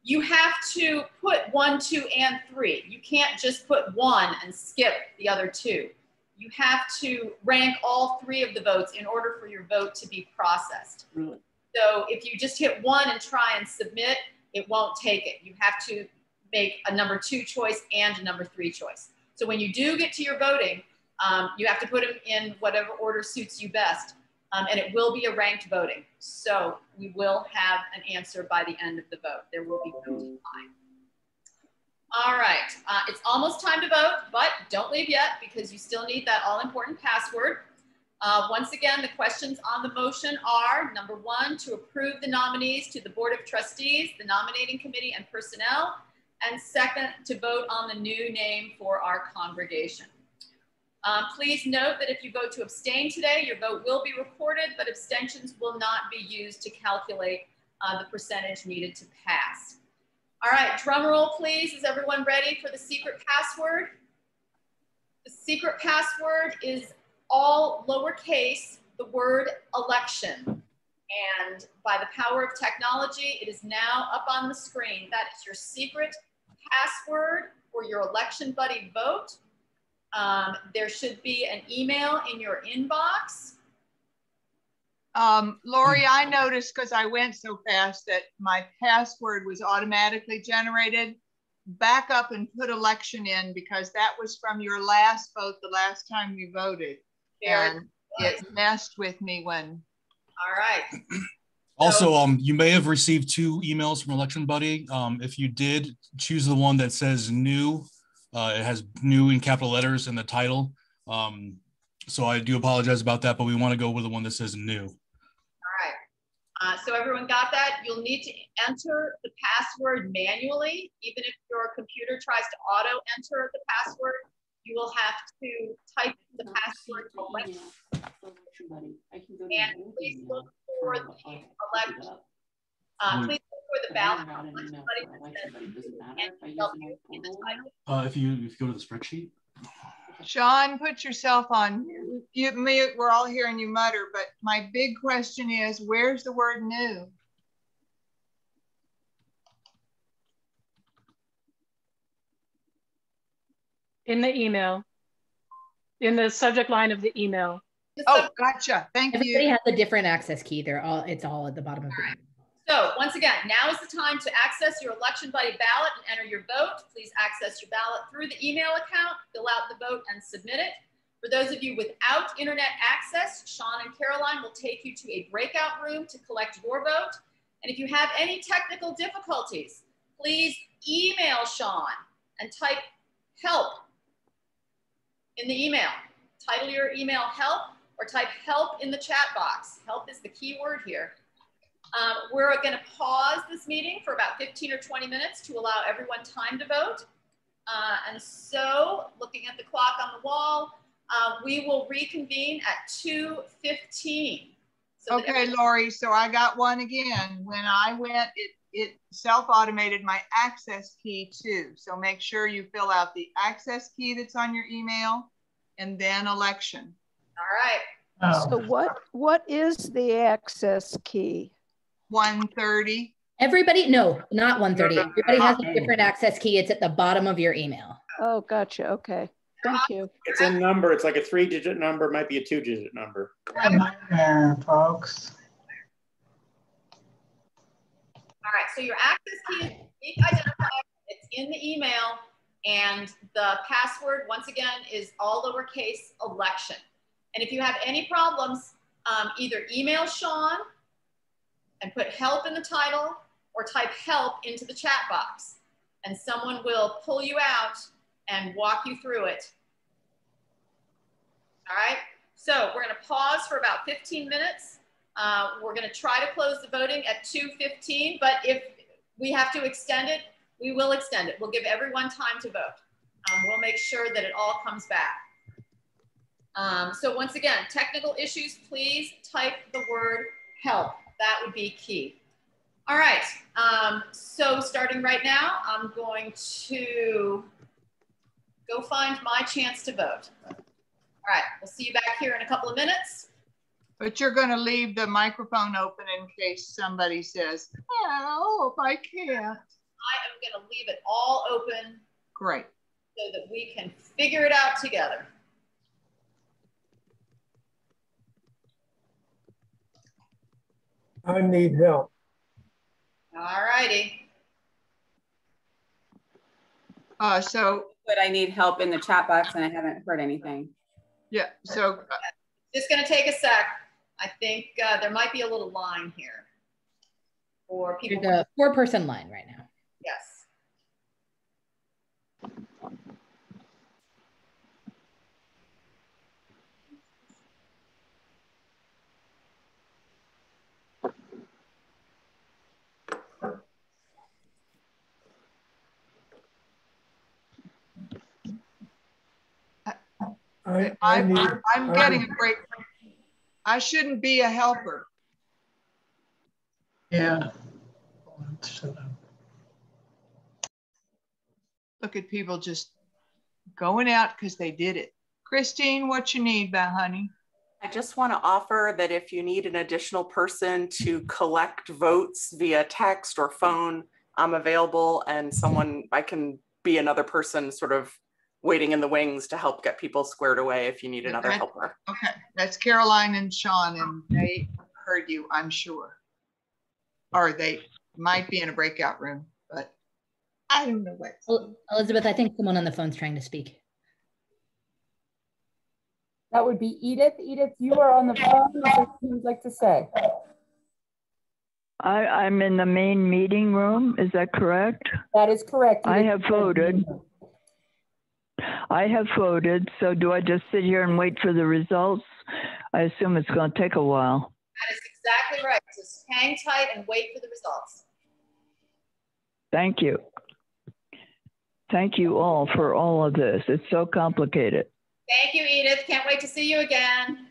Speaker 2: you have to put 1, 2, and 3. You can't just put 1 and skip the other 2. You have to rank all 3 of the votes in order for your vote to be processed. Really? So if you just hit 1 and try and submit, it won't take it. You have to make a number 2 choice and a number 3 choice. So when you do get to your voting, you have to put them in whatever order suits you best. And it will be a ranked voting. So we will have an answer by the end of the vote. There will be no time. All right, it's almost time to vote, but don't leave yet because you still need that all-important password. Once again, the questions on the motion are, number 1, to approve the nominees to the Board of Trustees, the Nominating Committee, and Personnel, and second, to vote on the new name for our congregation. Please note that if you vote to abstain today, your vote will be recorded, but abstentions will not be used to calculate the percentage needed to pass. All right, drum roll, please. Is everyone ready for the secret password? The secret password is all lowercase, the word election. And by the power of technology, it is now up on the screen. That is your secret password for your election buddy vote. There should be an email in your inbox.
Speaker 8: Lori, I noticed because I went so fast that my password was automatically generated. Back up and put election in because that was from your last vote the last time you voted. And it messed with me when. All
Speaker 2: right.
Speaker 5: Also, you may have received 2 emails from Election Buddy. If you did, choose the one that says new. It has new in capital letters in the title. So I do apologize about that, but we want to go with the one that says new.
Speaker 2: All right. So everyone got that? You'll need to enter the password manually. Even if your computer tries to auto enter the password, you will have to type the password correctly. And please look for the election. Please look for the ballot.
Speaker 5: If you go to the spreadsheet.
Speaker 8: Sean, put yourself on mute. We're all hearing you mutter, but my big question is, where's the word new?
Speaker 17: In the email. In the subject line of the email.
Speaker 8: Oh, gotcha. Thank you.
Speaker 1: Everybody has a different access key. It's all at the bottom of the email.
Speaker 2: So once again, now is the time to access your election buddy ballot and enter your vote. Please access your ballot through the email account, fill out the vote and submit it. For those of you without internet access, Sean and Caroline will take you to a breakout room to collect your vote. And if you have any technical difficulties, please email Sean and type help in the email. Title your email help or type help in the chat box. Help is the key word here. We're going to pause this meeting for about 15 or 20 minutes to allow everyone time to vote. And so, looking at the clock on the wall, we will reconvene at 2:15. So
Speaker 8: okay, Lori, so I got one again. When I went, it self-automated my access key too. So make sure you fill out the access key that's on your email and then election.
Speaker 2: All right.
Speaker 12: So what is the access key?
Speaker 8: 130.
Speaker 1: Everybody, no, not 130. Everybody has a different access key. It's at the bottom of your email.
Speaker 12: Oh, gotcha. Okay. Thank you.
Speaker 20: It's a number. It's like a 3-digit number. It might be a 2-digit number.
Speaker 19: Folks.
Speaker 2: All right, so your access key is unique identifier. It's in the email, and the password, once again, is all lowercase election. And if you have any problems, either email Sean and put help in the title or type help into the chat box, and someone will pull you out and walk you through it. All right, so we're going to pause for about 15 minutes. We're going to try to close the voting at 2:15, but if we have to extend it, we will extend it. We'll give everyone time to vote. We'll make sure that it all comes back. So once again, technical issues, please type the word help. That would be key. All right, so starting right now, I'm going to go find my chance to vote. All right, we'll see you back here in a couple of minutes.
Speaker 8: But you're going to leave the microphone open in case somebody says, help, I can't.
Speaker 2: I am going to leave it all open.
Speaker 8: Great.
Speaker 2: So that we can figure it out together.
Speaker 21: I need help.
Speaker 2: All righty.
Speaker 22: But I need help in the chat box and I haven't heard anything.
Speaker 8: Yeah, so.
Speaker 2: Just going to take a sec. I think there might be a little line here for people.
Speaker 1: There's a 4-person line right now.
Speaker 2: Yes.
Speaker 8: I'm getting a break. I shouldn't be a helper.
Speaker 19: Yeah.
Speaker 8: Look at people just going out because they did it. Christine, what you need, honey?
Speaker 13: I just want to offer that if you need an additional person to collect votes via text or phone, I'm available, and I can be another person sort of waiting in the wings to help get people squared away if you need another helper.
Speaker 8: Okay, that's Caroline and Sean, and they heard you, I'm sure. Or they might be in a breakout room, but I don't know what.
Speaker 1: Well, Elizabeth, I think someone on the phone's trying to speak.
Speaker 23: That would be Edith. Edith, you are on the phone. What would you like to say?
Speaker 24: I'm in the main meeting room. Is that correct?
Speaker 23: That is correct.
Speaker 24: I have voted. I have voted. So do I just sit here and wait for the results? I assume it's going to take a while.
Speaker 2: That is exactly right. Just hang tight and wait for the results.
Speaker 24: Thank you. Thank you all for all of this. It's so complicated.
Speaker 2: Thank you, Edith. Can't wait to see you again.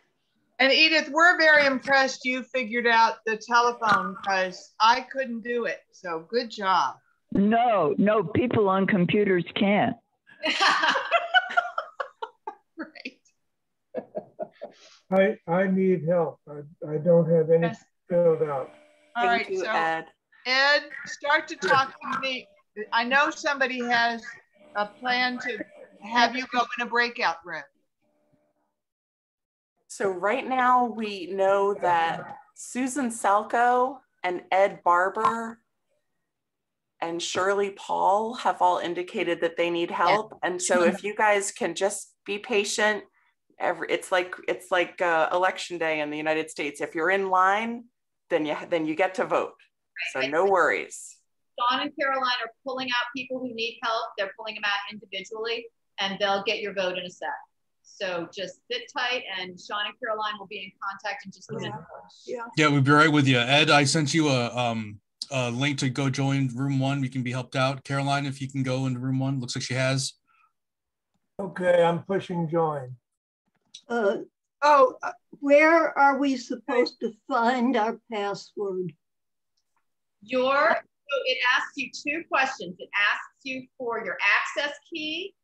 Speaker 8: And Edith, we're very impressed you figured out the telephone because I couldn't do it. So good job.
Speaker 24: No, people on computers can't.
Speaker 8: Right.
Speaker 21: I need help. I don't have any filled out.
Speaker 8: All right, so Ed, start to talk to me. I know somebody has a plan to have you go in a breakout room.
Speaker 13: So right now we know that Susan Salco and Ed Barber and Shirley Paul have all indicated that they need help. And so if you guys can just be patient, it's like election day in the United States. If you're in line, then you get to vote. So no worries.
Speaker 2: Sean and Caroline are pulling out people who need help. They're pulling them out individually, and they'll get your vote in a sec. So just sit tight, and Sean and Caroline will be in contact in just a minute.
Speaker 5: Yeah, we'll be right with you. Ed, I sent you a link to go join room 1. You can be helped out. Caroline, if you can go into room 1, looks like she has.
Speaker 21: Okay, I'm pushing join.
Speaker 4: Where are we supposed to find our password?
Speaker 2: So it asks you 2 questions. It asks you for your access key,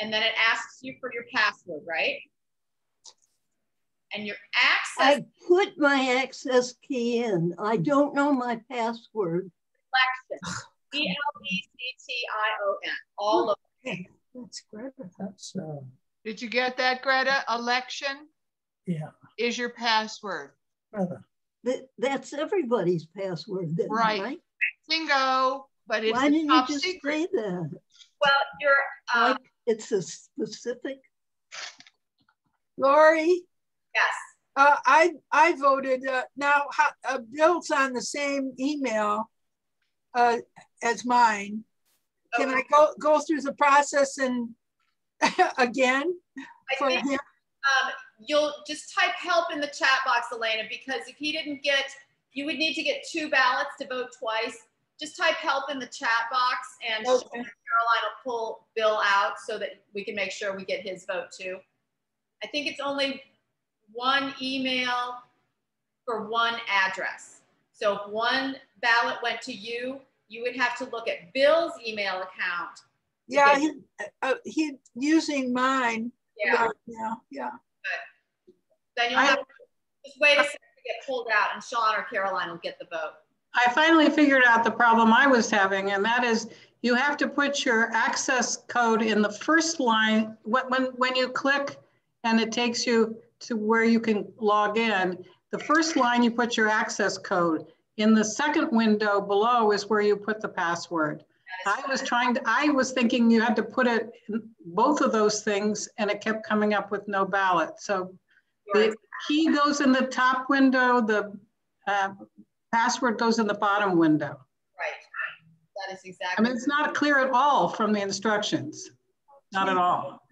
Speaker 2: and then it asks you for your password, right? And your access.
Speaker 4: I put my access key in. I don't know my password.
Speaker 2: Election. E-L-E-C-T-I-O-N. All of
Speaker 4: it. That's Greta.
Speaker 8: That's, did you get that, Greta? Election?
Speaker 21: Yeah.
Speaker 8: Is your password.
Speaker 4: That's everybody's password then, right?
Speaker 8: Bingo. But it's
Speaker 4: why didn't you just
Speaker 8: secret.
Speaker 4: say that?
Speaker 2: Well, you're
Speaker 4: like it's a specific.
Speaker 19: Lori.
Speaker 2: Yes.
Speaker 19: I voted. Now Bill's on the same email as mine. Can I go through the process and again for him?
Speaker 2: You'll just type help in the chat box, Elena, because if he didn't get, you would need to get 2 ballots to vote twice. Just type help in the chat box, and Caroline will pull Bill out so that we can make sure we get his vote too. I think it's only 1 email for 1 address. So if 1 ballot went to you, you would have to look at Bill's email account.
Speaker 19: Yeah, he's using mine.
Speaker 2: Yeah.
Speaker 19: Yeah.
Speaker 2: Good. Then you'll have to just wait a second to get pulled out, and Sean or Caroline will get the vote.
Speaker 17: I finally figured out the problem I was having, and that is you have to put your access code in the first line. When you click and it takes you to where you can log in, the first line you put your access code. In the second window below is where you put the password. I was thinking you had to put it in both of those things, and it kept coming up with no ballot. So the key goes in the top window, the password goes in the bottom window.
Speaker 2: Right. That is exactly.
Speaker 17: I mean, it's not clear at all from the instructions. Not at all.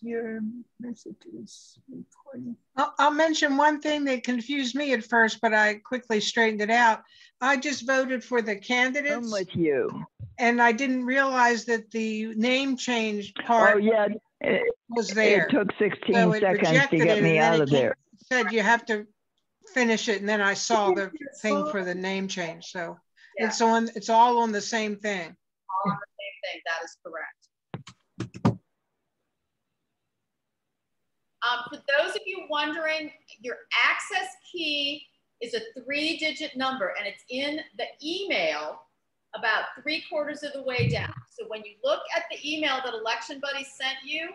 Speaker 19: Your messages recording. I'll mention one thing that confused me at first, but I quickly straightened it out. I just voted for the candidates.
Speaker 24: I'm with you.
Speaker 19: And I didn't realize that the name change part was there.
Speaker 24: It took 16 seconds to get me out of there.
Speaker 19: It said you have to finish it, and then I saw the thing for the name change. So it's all on the same thing.
Speaker 2: All on the same thing. That is correct. For those of you wondering, your access key is a 3-digit number, and it's in the email about 3/4 of the way down. So when you look at the email that Election Buddy sent you,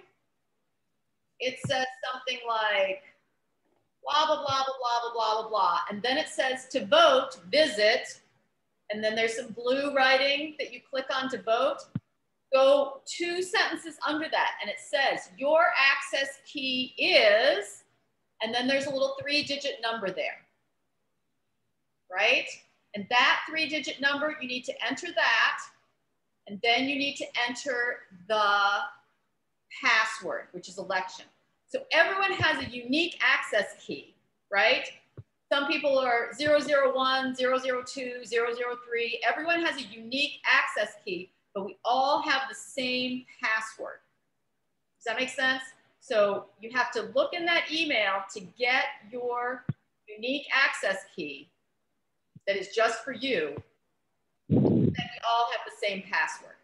Speaker 2: it says something like blah, blah, blah, blah, blah, blah, blah, blah, blah. And then it says to vote, visit, and then there's some blue writing that you click on to vote. Go 2 sentences under that, and it says your access key is, and then there's a little 3-digit number there, right? And that 3-digit number, you need to enter that, and then you need to enter the password, which is election. So everyone has a unique access key, right? Some people are 001, 002, 003. Everyone has a unique access key, but we all have the same password. Does that make sense? So you have to look in that email to get your unique access key that is just for you, that we all have the same password.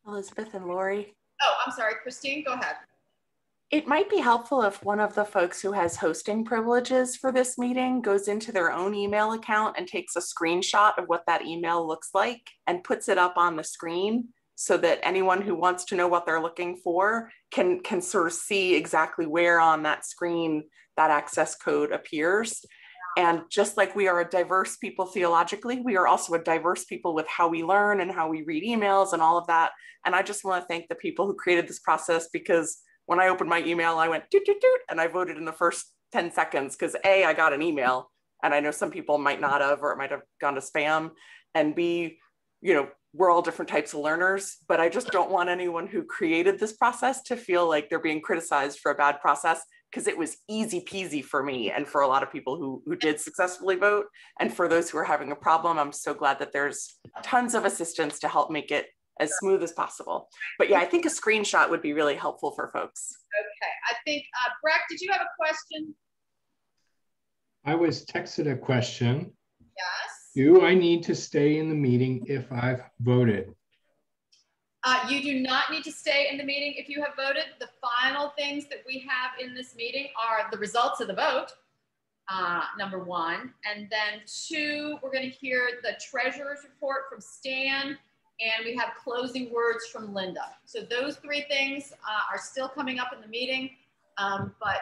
Speaker 13: Elizabeth and Lori.
Speaker 2: Oh, I'm sorry, Christine, go ahead.
Speaker 13: It might be helpful if one of the folks who has hosting privileges for this meeting goes into their own email account and takes a screenshot of what that email looks like and puts it up on the screen so that anyone who wants to know what they're looking for can sort of see exactly where on that screen that access code appears. And just like we are a diverse people theologically, we are also a diverse people with how we learn and how we read emails and all of that. And I just want to thank the people who created this process, because when I opened my email, I went doot, doot, doot, and I voted in the first 10 seconds because A, I got an email, and I know some people might not have, or it might have gone to spam, and B, you know, we're all different types of learners, but I just don't want anyone who created this process to feel like they're being criticized for a bad process, because it was easy peasy for me and for a lot of people who did successfully vote. And for those who are having a problem, I'm so glad that there's tons of assistance to help make it as smooth as possible. But yeah, I think a screenshot would be really helpful for folks.
Speaker 2: Okay, I think, Breck, did you have a question?
Speaker 3: I was texted a question.
Speaker 2: Yes.
Speaker 3: Do I need to stay in the meeting if I've voted?
Speaker 2: You do not need to stay in the meeting if you have voted. The final things that we have in this meeting are the results of the vote, number one. And then two, we're going to hear the treasurer's report from Stan, and we have closing words from Linda. So those three things are still coming up in the meeting. But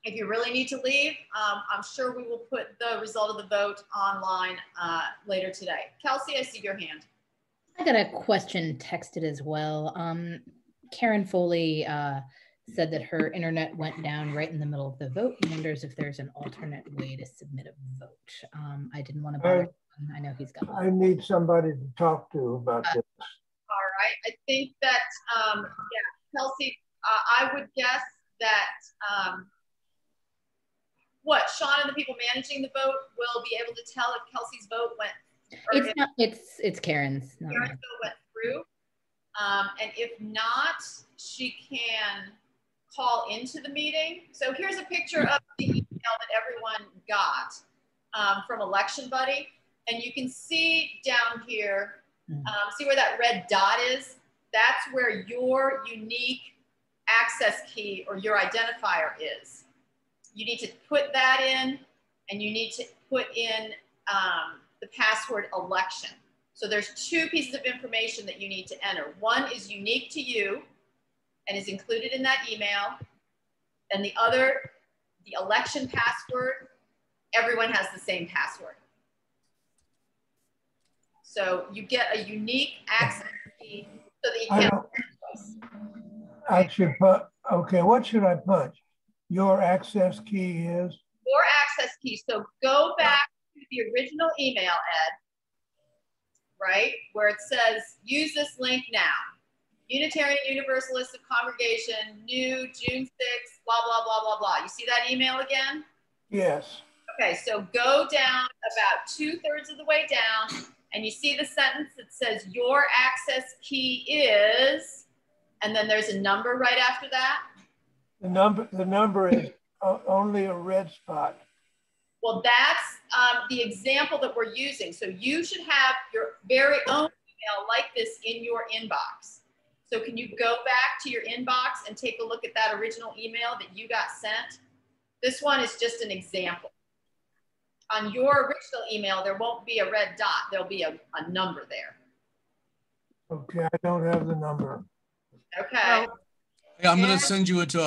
Speaker 2: if you really need to leave, I'm sure we will put the result of the vote online later today. Kelsey, I see your hand.
Speaker 1: I got a question texted as well. Karen Foley said that her internet went down right in the middle of the vote and wonders if there's an alternate way to submit a vote. I didn't want to bother. I know he's got.
Speaker 21: I need somebody to talk to about this.
Speaker 2: All right. I think that, yeah, Kelsey, I would guess that, Sean and the people managing the vote will be able to tell if Kelsey's vote went.
Speaker 1: It's Karen's.
Speaker 2: Karen's vote went through. And if not, she can call into the meeting. So here's a picture of the email that everyone got from Election Buddy. And you can see down here, see where that red dot is? That's where your unique access key or your identifier is. You need to put that in, and you need to put in the password election. So there's two pieces of information that you need to enter. One is unique to you and is included in that email. And the other, the election password, everyone has the same password. So you get a unique access key so that you can't.
Speaker 21: I should put, okay, what should I put? Your access key is?
Speaker 2: Your access key. So go back to the original email, Ed, right? Where it says, use this link now. Unitarian Universalist of Congregation, new June 6th, blah, blah, blah, blah, blah. You see that email again?
Speaker 21: Yes.
Speaker 2: Okay, so go down about 2/3 of the way down, and you see the sentence that says your access key is, and then there's a number right after that.
Speaker 21: The number is only a red spot.
Speaker 2: Well, that's the example that we're using. So you should have your very own email like this in your inbox. So can you go back to your inbox and take a look at that original email that you got sent? This one is just an example. On your original email, there won't be a red dot. There'll be a number there.
Speaker 21: Okay, I don't have the number.
Speaker 2: Okay.
Speaker 5: Yeah, I'm gonna send you to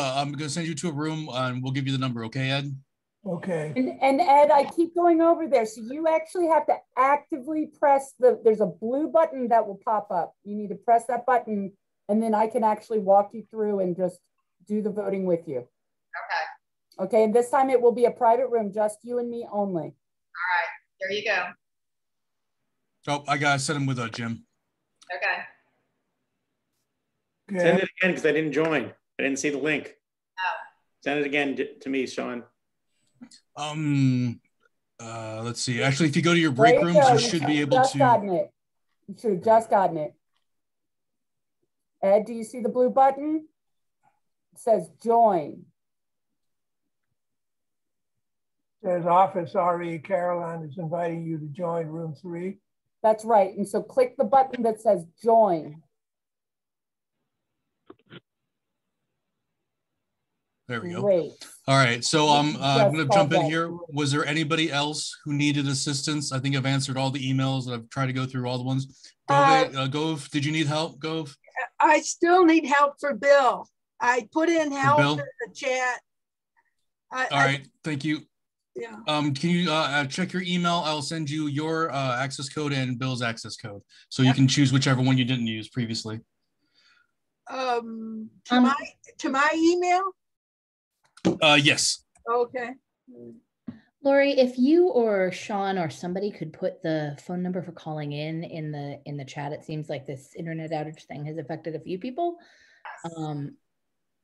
Speaker 5: a room and we'll give you the number, okay, Ed?
Speaker 21: Okay.
Speaker 23: And Ed, I keep going over there. So you actually have to actively press there's a blue button that will pop up. You need to press that button, and then I can actually walk you through and just do the voting with you.
Speaker 2: Okay.
Speaker 23: Okay, and this time it will be a private room, just you and me only.
Speaker 2: All right, there you go.
Speaker 5: Oh, I gotta set him with Jim.
Speaker 2: Okay.
Speaker 20: Send it again because I didn't join. I didn't see the link.
Speaker 2: Oh.
Speaker 20: Send it again to me, Sean.
Speaker 5: Let's see. Actually, if you go to your break rooms, you should be able to.
Speaker 23: Gotten it. You should have just gotten it. Ed, do you see the blue button? It says join.
Speaker 21: It says Office RE Caroline is inviting you to join room 3.
Speaker 23: That's right. And so click the button that says join.
Speaker 5: There we go.
Speaker 23: Great.
Speaker 5: All right, so I'm going to jump in here.
Speaker 23: Great.
Speaker 5: Was there anybody else who needed assistance? I think I've answered all the emails. I've tried to go through all the ones. Gove, did you need help, Gove?
Speaker 21: I still need help for Bill. I put in help in the chat.
Speaker 5: All right, thank you.
Speaker 21: Yeah.
Speaker 5: Can you check your email? I'll send you your access code and Bill's access code, so you can choose whichever one you didn't use previously.
Speaker 21: To my email?
Speaker 5: Yes.
Speaker 21: Okay.
Speaker 1: Lori, if you or Sean or somebody could put the phone number for calling in the chat, it seems like this internet outage thing has affected a few people.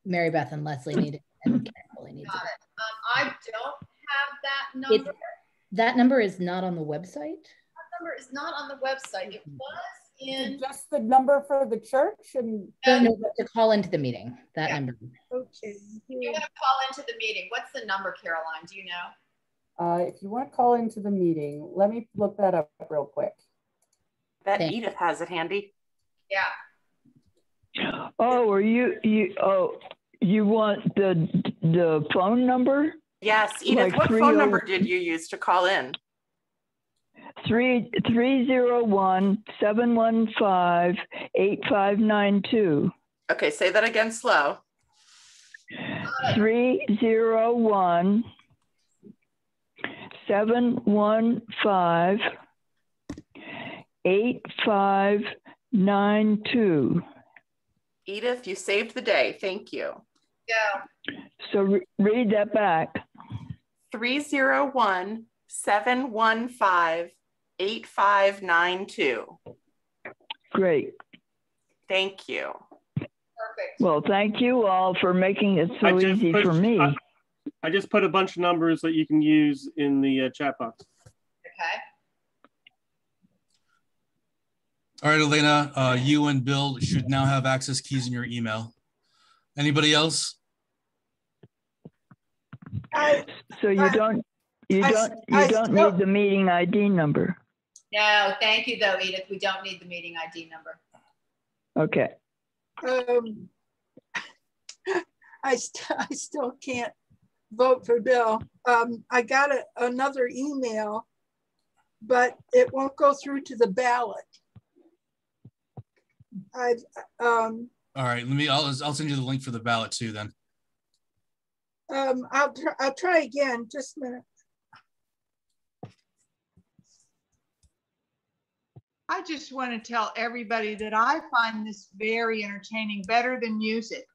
Speaker 1: Mary Beth and Leslie need it, and Carol needs it.
Speaker 2: I don't have that number.
Speaker 1: That number is not on the website.
Speaker 2: That number is not on the website. It was in
Speaker 23: just the number for the church and
Speaker 1: no, to call into the meeting. That number.
Speaker 21: Okay.
Speaker 2: You're gonna call into the meeting. What's the number, Caroline? Do you know?
Speaker 23: If you want to call into the meeting, let me look that up real quick.
Speaker 13: Bet Edith has it handy.
Speaker 2: Yeah.
Speaker 24: Oh, are you want the phone number?
Speaker 13: Yes, Edith,
Speaker 24: Like
Speaker 13: what phone number did you use to call in?
Speaker 24: 301-715-8592.
Speaker 13: Okay, say that again slow.
Speaker 24: 301-715-8592.
Speaker 13: Edith, you saved the day. Thank you.
Speaker 2: Yeah.
Speaker 24: So read that back.
Speaker 13: 301-715-8592.
Speaker 24: Great.
Speaker 13: Thank you.
Speaker 2: Perfect.
Speaker 24: Well, thank you all for making it so easy for me.
Speaker 20: I just put a bunch of numbers that you can use in the chat box.
Speaker 2: Okay.
Speaker 5: All right, Elena, you and Bill should now have access keys in your email. Anybody else?
Speaker 24: So you don't need the meeting ID number.
Speaker 2: No, thank you though, Edith. We don't need the meeting ID number.
Speaker 24: Okay.
Speaker 21: I still can't vote for Bill. I got another email, but it won't go through to the ballot.
Speaker 5: All right, I'll send you the link for the ballot too then.
Speaker 21: I'll try again, just a minute.
Speaker 8: I just want to tell everybody that I find this very entertaining, better than music.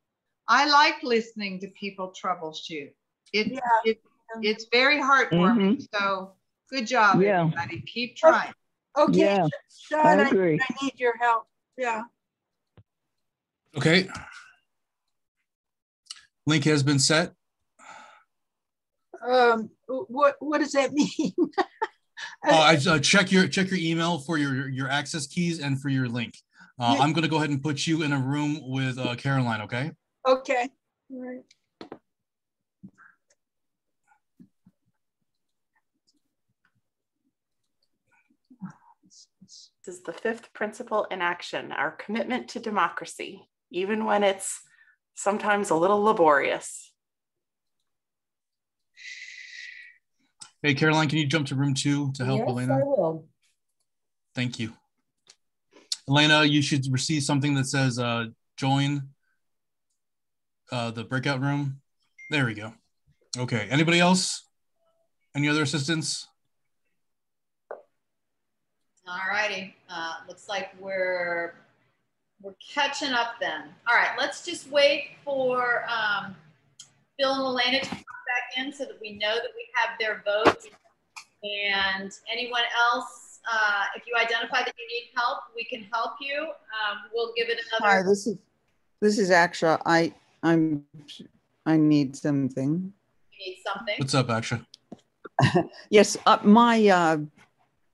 Speaker 8: I like listening to people troubleshoot. It's very heartwarming. So good job, everybody. Keep trying.
Speaker 21: Okay, Sean, I
Speaker 24: agree.
Speaker 21: I need your help. Yeah.
Speaker 5: Okay. Link has been set.
Speaker 21: What does that mean?
Speaker 5: Check your email for your access keys and for your link. I'm going to go ahead and put you in a room with Caroline. Okay.
Speaker 21: Okay. All right.
Speaker 13: This is the fifth principle in action, our commitment to democracy, even when it's sometimes a little laborious.
Speaker 5: Hey, Caroline, can you jump to room 2 to help Elena?
Speaker 23: Yes, I will.
Speaker 5: Thank you. Elena, you should receive something that says join the breakout room. There we go. Okay, anybody else? Any other assistance?
Speaker 2: All righty. Looks like we're catching up then. All right, let's just wait for Bill and Elena to come back in so that we know that we have their votes. And anyone else, if you identify that you need help, we can help you. We'll give it another.
Speaker 6: Hi, this is Aksha. I need something.
Speaker 2: You need something.
Speaker 5: What's up, Aksha?
Speaker 6: Yes, my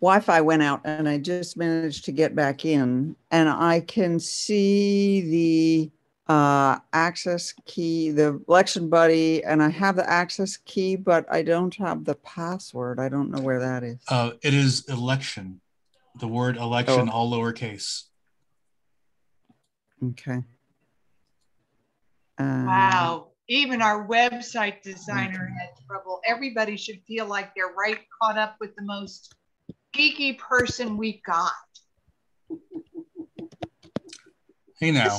Speaker 6: Wi-Fi went out and I just managed to get back in, and I can see the access key, the election buddy, and I have the access key, but I don't have the password. I don't know where that is.
Speaker 5: It is election. The word election, all lowercase.
Speaker 6: Okay.
Speaker 8: Wow. Even our website designer had trouble. Everybody should feel like they're right caught up with the most geeky person we got.
Speaker 5: Hey now.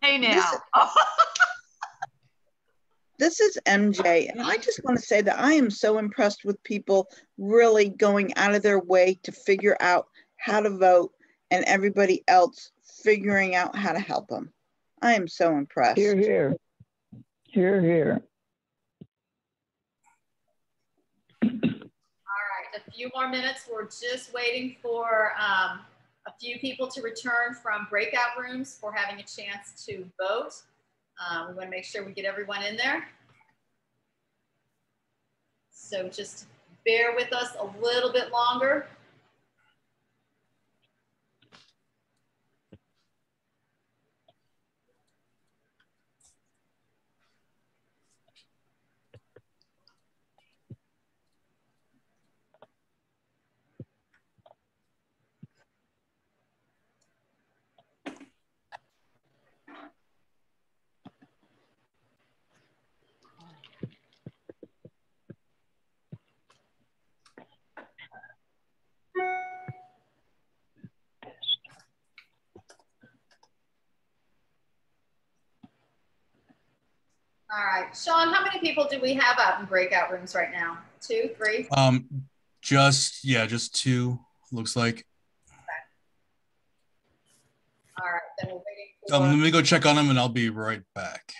Speaker 8: Hey now.
Speaker 7: This is MJ, and I just want to say that I am so impressed with people really going out of their way to figure out how to vote and everybody else figuring out how to help them. I am so impressed.
Speaker 24: Hear, hear. Hear, hear.
Speaker 2: All right, a few more minutes. We're just waiting for a few people to return from breakout rooms for having a chance to vote. We want to make sure we get everyone in there. So just bear with us a little bit longer. All right, Sean, how many people do we have out in breakout rooms right now? 2, 3?
Speaker 5: Just 2, looks like.
Speaker 2: All right, then we're waiting for...
Speaker 5: Let me go check on them and I'll be right back.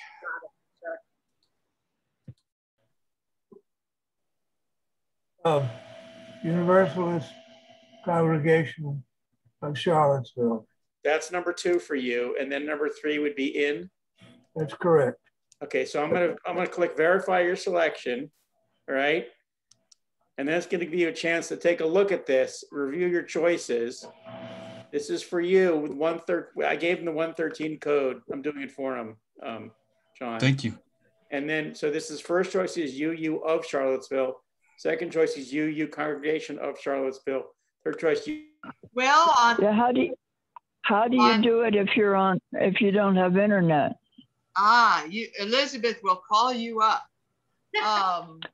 Speaker 9: Universalist Congregation of Charlottesville.
Speaker 10: That's number 2 for you, and then number 3 would be in.
Speaker 9: That's correct.
Speaker 10: Okay, so I'm gonna click verify your selection, all right? And that's gonna give you a chance to take a look at this, review your choices. This is for you with 113. I gave him the 113 code. I'm doing it for him, John.
Speaker 5: Thank you.
Speaker 10: And then, so this is first choice is UU of Charlottesville. Second choice is UU Congregation of Charlottesville. Third choice, you.
Speaker 8: Well,
Speaker 24: yeah, how do you do it if you don't have internet?
Speaker 8: Elizabeth will call you up.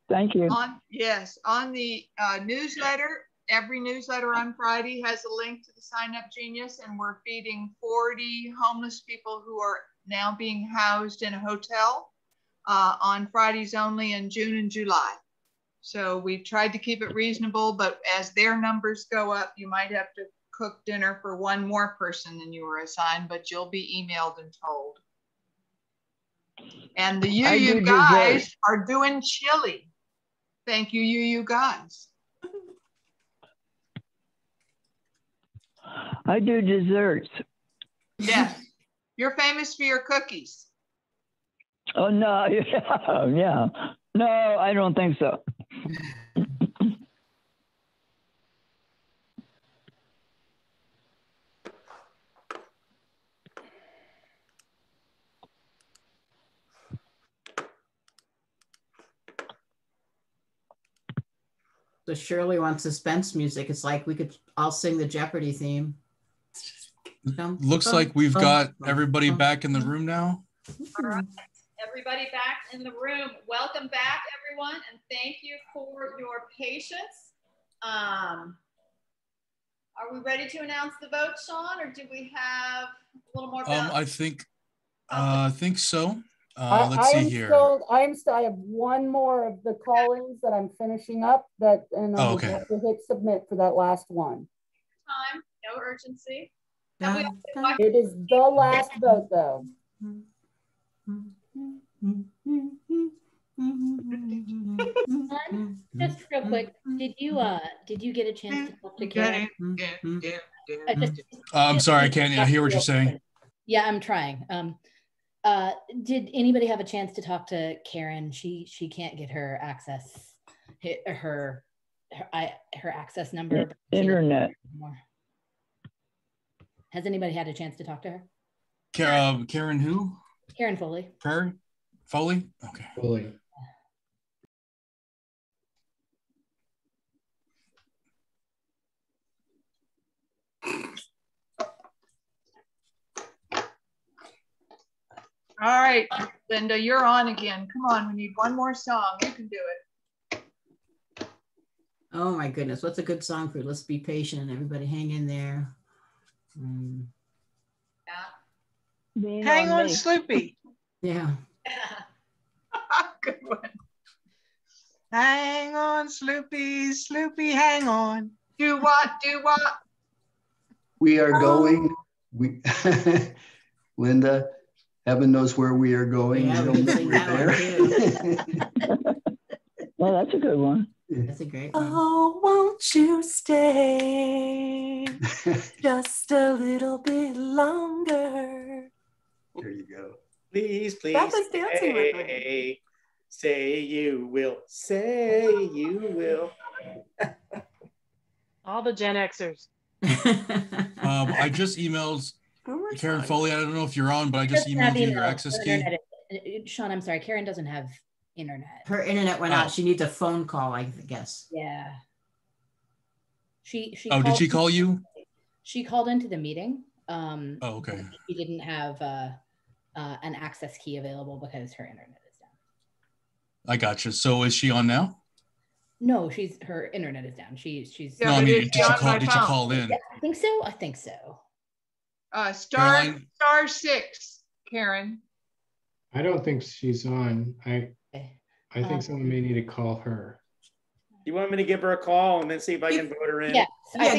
Speaker 24: Thank you.
Speaker 8: On the newsletter, every newsletter on Friday has a link to the Sign Up Genius, and we're feeding 40 homeless people who are now being housed in a hotel on Fridays only in June and July. So we've tried to keep it reasonable, but as their numbers go up, you might have to cook dinner for one more person than you were assigned, but you'll be emailed and told. And the UU guys are doing chili. Thank you, UU guys.
Speaker 24: I do desserts.
Speaker 8: Yes. You're famous for your cookies.
Speaker 24: Oh, no. Yeah. No, I don't think so.
Speaker 11: So Shirley wants suspense music. It's like we could all sing the Jeopardy theme.
Speaker 5: Looks like we've got everybody back in the room now.
Speaker 2: All right, everybody back in the room. Welcome back, everyone, and thank you for your patience. Are we ready to announce the vote, Sean, or do we have a little more?
Speaker 5: I think so. Let's see here.
Speaker 23: I have one more of the callings that I'm finishing up, and I'm going to hit submit for that last one.
Speaker 2: Time, no urgency.
Speaker 23: It is the last vote, though.
Speaker 1: Just real quick, did you get a chance to talk to Karen?
Speaker 5: I'm sorry, I can't hear what you're saying.
Speaker 1: Yeah, I'm trying. Did anybody have a chance to talk to Karen? She can't get her access, her access number.
Speaker 24: Internet.
Speaker 1: Has anybody had a chance to talk to her?
Speaker 5: Karen who?
Speaker 1: Karen Foley.
Speaker 5: Foley? Okay.
Speaker 3: Foley.
Speaker 8: All right, Linda, you're on again. Come on, we need one more song. You can do it.
Speaker 11: Oh my goodness, what's a good song for Let's Be Patient? Everybody hang in there.
Speaker 8: Hang on, Sloopy.
Speaker 11: Yeah.
Speaker 8: Good one. Hang on, Sloopy, Sloopy, hang on. Do what, do what?
Speaker 14: We are going, Linda, heaven knows where we are going.
Speaker 11: Yeah,
Speaker 14: We
Speaker 11: we
Speaker 14: don't
Speaker 11: can
Speaker 14: know
Speaker 11: sing
Speaker 14: we're
Speaker 11: that
Speaker 14: there.
Speaker 11: one too.
Speaker 24: Well, that's a good one.
Speaker 11: That's a great one.
Speaker 13: Oh, won't you stay just a little bit longer?
Speaker 14: There you go.
Speaker 10: Please, please
Speaker 13: Beth is dancing with me.
Speaker 10: stay. Say you will. Say you will.
Speaker 17: All the Gen Xers.
Speaker 5: I just emailed Karen Foley. I don't know if you're on, but I just emailed you your access key.
Speaker 1: Sean, I'm sorry. Karen doesn't have internet.
Speaker 11: Her internet went out. She needs a phone call, I guess.
Speaker 1: Yeah. She
Speaker 5: did she call you?
Speaker 1: She called into the meeting.
Speaker 5: Oh, okay.
Speaker 1: She didn't have an access key available because her internet is down.
Speaker 5: I gotcha. So is she on now?
Speaker 1: No, her internet is down. She's.
Speaker 8: Yeah,
Speaker 5: no, I mean,
Speaker 8: did you
Speaker 5: call in?
Speaker 1: Yeah, I think so. I think so.
Speaker 8: Star 6, Karen.
Speaker 3: I don't think she's on. I think someone may need to call her.
Speaker 10: You want me to give her a call and then see if I can vote her in?
Speaker 1: Yeah,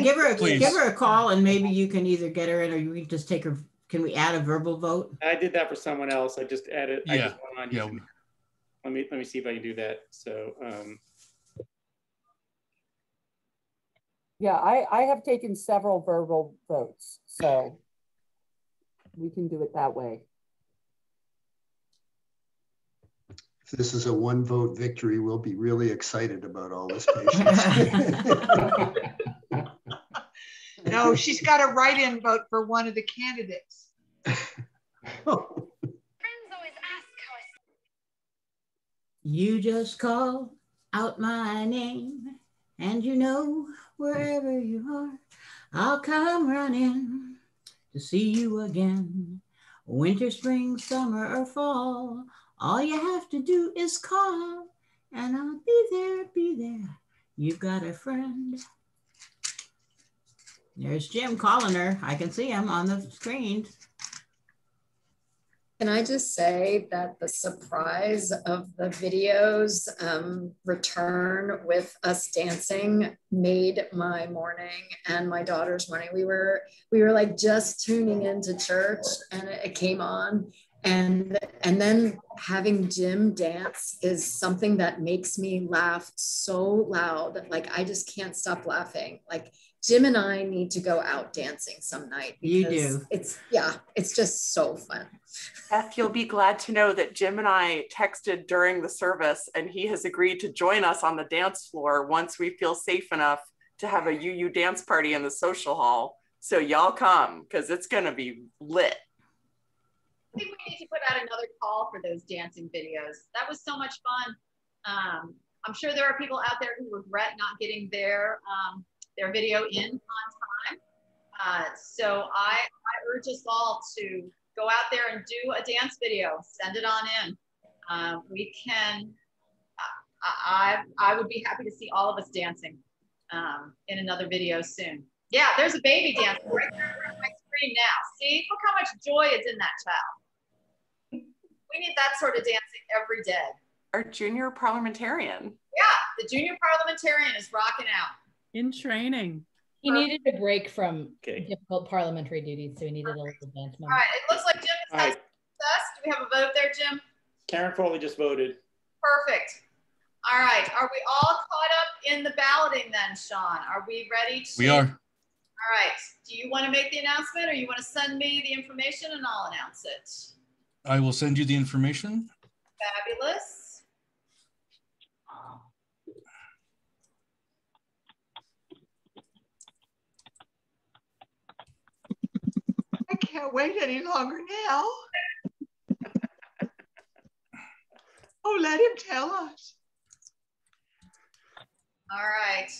Speaker 11: give her a call, and maybe you can either get her in, or you can just take her. Can we add a verbal vote?
Speaker 10: I did that for someone else. I just added.
Speaker 5: Yeah.
Speaker 10: I just went on. Yeah. Let me see if I can do that. So.
Speaker 23: Yeah, I have taken several verbal votes, so we can do it that way.
Speaker 14: If this is a 1-vote victory, we'll be really excited about all this patience.
Speaker 8: No, she's got a write-in vote for one of the candidates.
Speaker 11: You just call out my name, and you know wherever you are, I'll come running to see you again. Winter, spring, summer, or fall, all you have to do is call, and I'll be there, be there. You've got a friend. There's Jim calling her. I can see him on the screen.
Speaker 15: Can I just say that the surprise of the videos return with us dancing made my morning and my daughter's morning. We were like just tuning into church, and it came on, and then having Jim dance is something that makes me laugh so loud. Like I just can't stop laughing. Like Jim and I need to go out dancing some night.
Speaker 11: You do.
Speaker 15: It's just so fun.
Speaker 13: Beth, you'll be glad to know that Jim and I texted during the service, and he has agreed to join us on the dance floor once we feel safe enough to have a UU dance party in the social hall. So y'all come, because it's going to be lit.
Speaker 2: I think we need to put out another call for those dancing videos. That was so much fun. I'm sure there are people out there who regret not getting their video in on time. So I urge us all to go out there and do a dance video, send it on in. We can, I would be happy to see all of us dancing in another video soon. Yeah, there's a baby dancing right there on my screen now. See, look how much joy is in that child. We need that sort of dancing every day.
Speaker 13: Our junior parliamentarian.
Speaker 2: Yeah, the junior parliamentarian is rocking out.
Speaker 16: In training.
Speaker 1: He needed a break from difficult parliamentary duties, so he needed a little dance moment.
Speaker 2: All right, it looks like Jim has had success. Do we have a vote there, Jim?
Speaker 10: Karen Foley just voted.
Speaker 2: Perfect. All right, are we all caught up in the balloting then, Sean? Are we ready to?
Speaker 5: We are.
Speaker 2: All right, do you want to make the announcement, or you want to send me the information and I'll announce it?
Speaker 5: I will send you the information.
Speaker 2: Fabulous.
Speaker 8: I can't wait any longer now. Oh, let him tell us.
Speaker 2: All right.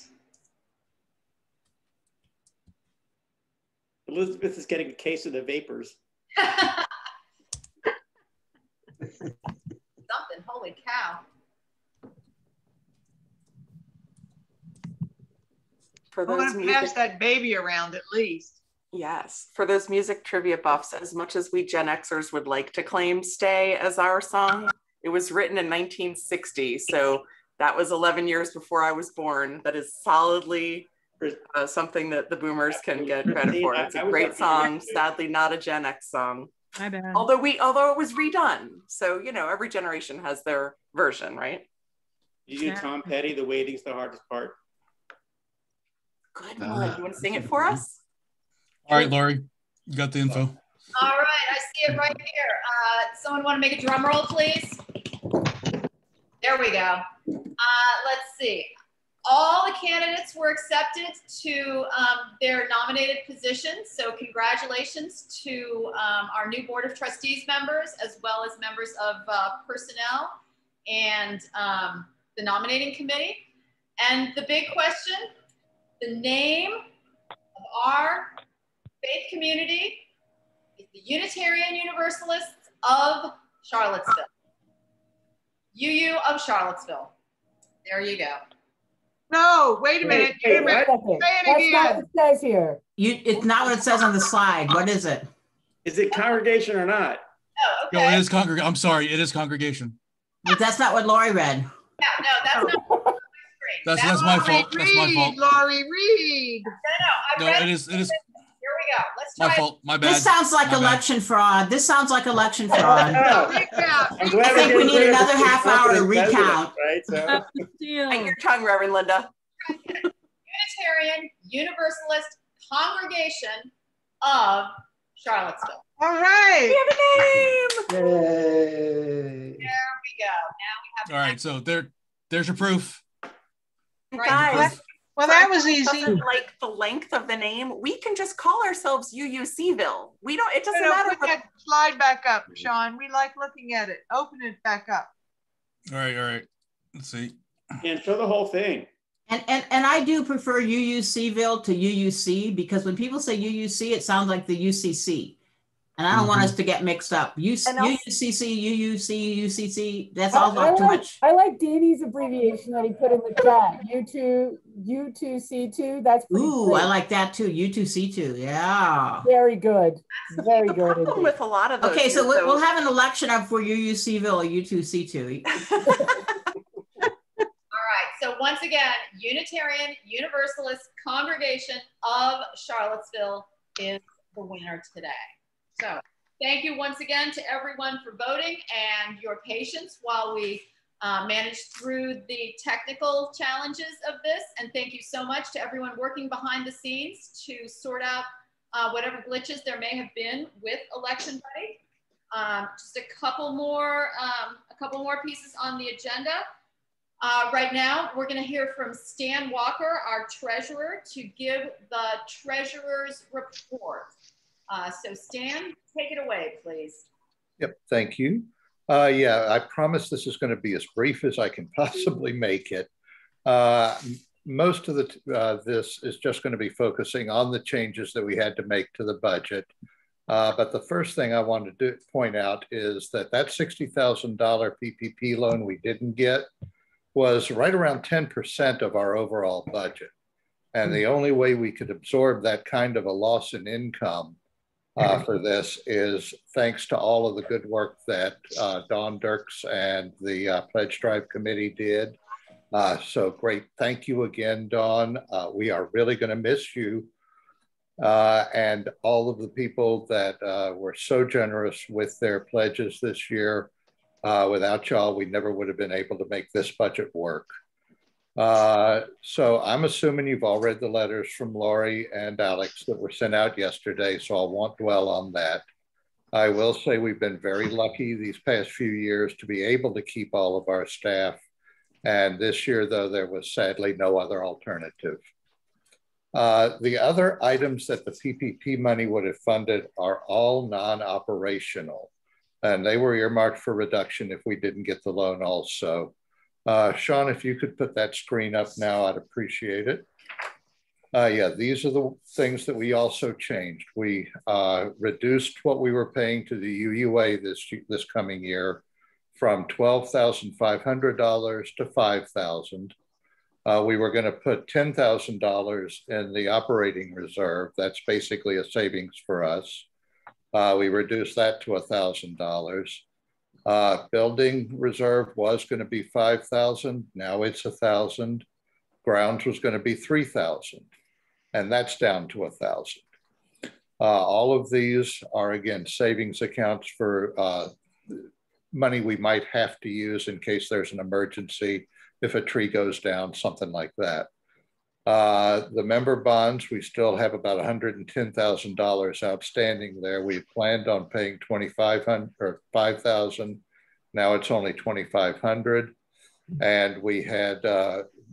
Speaker 10: Elizabeth is getting a case of the vapors.
Speaker 2: Something, holy cow.
Speaker 13: For
Speaker 8: I want
Speaker 13: those
Speaker 8: to pass that baby around at least.
Speaker 13: Yes, for those music trivia buffs, as much as we Gen Xers would like to claim Stay as our song, it was written in 1960. So that was 11 years before I was born. That is solidly something that the boomers can get credit for. It's a great song, sadly not a Gen X song.
Speaker 12: My bad.
Speaker 13: Although it was redone. So, you know, every generation has their version, right?
Speaker 10: Did you do Tom Petty, The Waiting's the Hardest Part?
Speaker 13: Good one. You want to sing it for us?
Speaker 5: All right, Laurie, you got the info.
Speaker 2: All right, I see it right here. Someone want to make a drum roll, please? There we go. Let's see. All the candidates were accepted to their nominated positions. So congratulations to our new Board of Trustees members, as well as members of personnel and the nominating committee. And the big question, the name of our faith community is the Unitarian Universalists of Charlottesville. UU of Charlottesville. There you go.
Speaker 8: No, wait a minute. Say it
Speaker 23: That's not
Speaker 8: again.
Speaker 23: what it says here.
Speaker 11: It's not what it says on the slide. What is it?
Speaker 10: Is it congregation or not?
Speaker 2: Oh, okay.
Speaker 5: No, it is congregation. I'm sorry, it is congregation.
Speaker 11: But that's not what Laurie read.
Speaker 2: Yeah, no, that's not on my screen.
Speaker 5: That's my fault. That's my fault.
Speaker 8: Laurie, read.
Speaker 5: No, it is.
Speaker 2: Here we go. Let's try
Speaker 5: my fault. My bad.
Speaker 11: This sounds like
Speaker 5: My bad.
Speaker 11: election fraud. This sounds like election fraud.
Speaker 10: I'm glad
Speaker 11: I think we need another half hour to
Speaker 10: president,
Speaker 11: recount.
Speaker 10: Right? So.
Speaker 13: Bite your tongue, Reverend Linda.
Speaker 2: Unitarian Universalist Congregation of Charlottesville.
Speaker 8: All right.
Speaker 13: We have a name.
Speaker 14: Yay.
Speaker 2: There we go. Now we have
Speaker 5: All right, so there's your proof.
Speaker 13: Guys,
Speaker 8: well, that was
Speaker 13: if
Speaker 8: easy.
Speaker 13: Doesn't like the length of the name. We can just call ourselves UUCville. We don't. It doesn't matter.
Speaker 8: Put that slide back up, Sean. We like looking at it. Open it back up.
Speaker 5: All right. Let's see.
Speaker 10: And show the whole thing.
Speaker 11: And I do prefer UUCville to UUC because when people say UUC, it sounds like the UCC. And I don't want us to get mixed up. UCC, UUC, UCC, that's all not too much.
Speaker 23: I like Davey's abbreviation that he put in the chat. U2C2, that's pretty
Speaker 11: Ooh,
Speaker 23: great.
Speaker 11: I like that too. U2C2, yeah.
Speaker 23: Very good. Very good.
Speaker 13: Problem with a lot of those.
Speaker 11: Okay, so we'll have an election up for UUCville or U2C2.
Speaker 2: All right, so once again, Unitarian Universalist Congregation of Charlottesville is the winner today. So thank you once again to everyone for voting and your patience while we managed through the technical challenges of this. And thank you so much to everyone working behind the scenes to sort out whatever glitches there may have been with Election Buddy. Just a couple more pieces on the agenda. Right now, we're going to hear from Stan Walker, our treasurer, to give the treasurer's report. So Stan, take it away, please.
Speaker 16: Yep, thank you. Yeah, I promise this is going to be as brief as I can possibly make it. Most of this is just going to be focusing on the changes that we had to make to the budget. But the first thing I wanted to point out is that $60,000 PPP loan we didn't get was right around 10% of our overall budget. And the only way we could absorb that kind of a loss in income for this is thanks to all of the good work that Don Dirks and the Pledge Drive Committee did. So great. Thank you again, Don. We are really going to miss you. And all of the people that were so generous with their pledges this year. Without y'all, we never would have been able to make this budget work. So I'm assuming you've all read the letters from Laurie and Alex that were sent out yesterday, so I won't dwell on that. I will say we've been very lucky these past few years to be able to keep all of our staff. And this year, though, there was sadly no other alternative. The other items that the PPP money would have funded are all non-operational, and they were earmarked for reduction if we didn't get the loan also. Sean, if you could put that screen up now, I'd appreciate it. Yeah, these are the things that we also changed. We reduced what we were paying to the UUA this coming year from $12,500 to $5,000. We were going to put $10,000 in the operating reserve. That's basically a savings for us. We reduced that to $1,000. Building reserve was going to be $5,000. Now it's $1,000. Grounds was going to be $3,000, and that's down to $1,000. All of these are, again, savings accounts for money we might have to use in case there's an emergency, if a tree goes down, something like that. The member bonds, we still have about $110,000 outstanding there. We planned on paying $2,500 or $5,000. Now it's only $2,500. And we had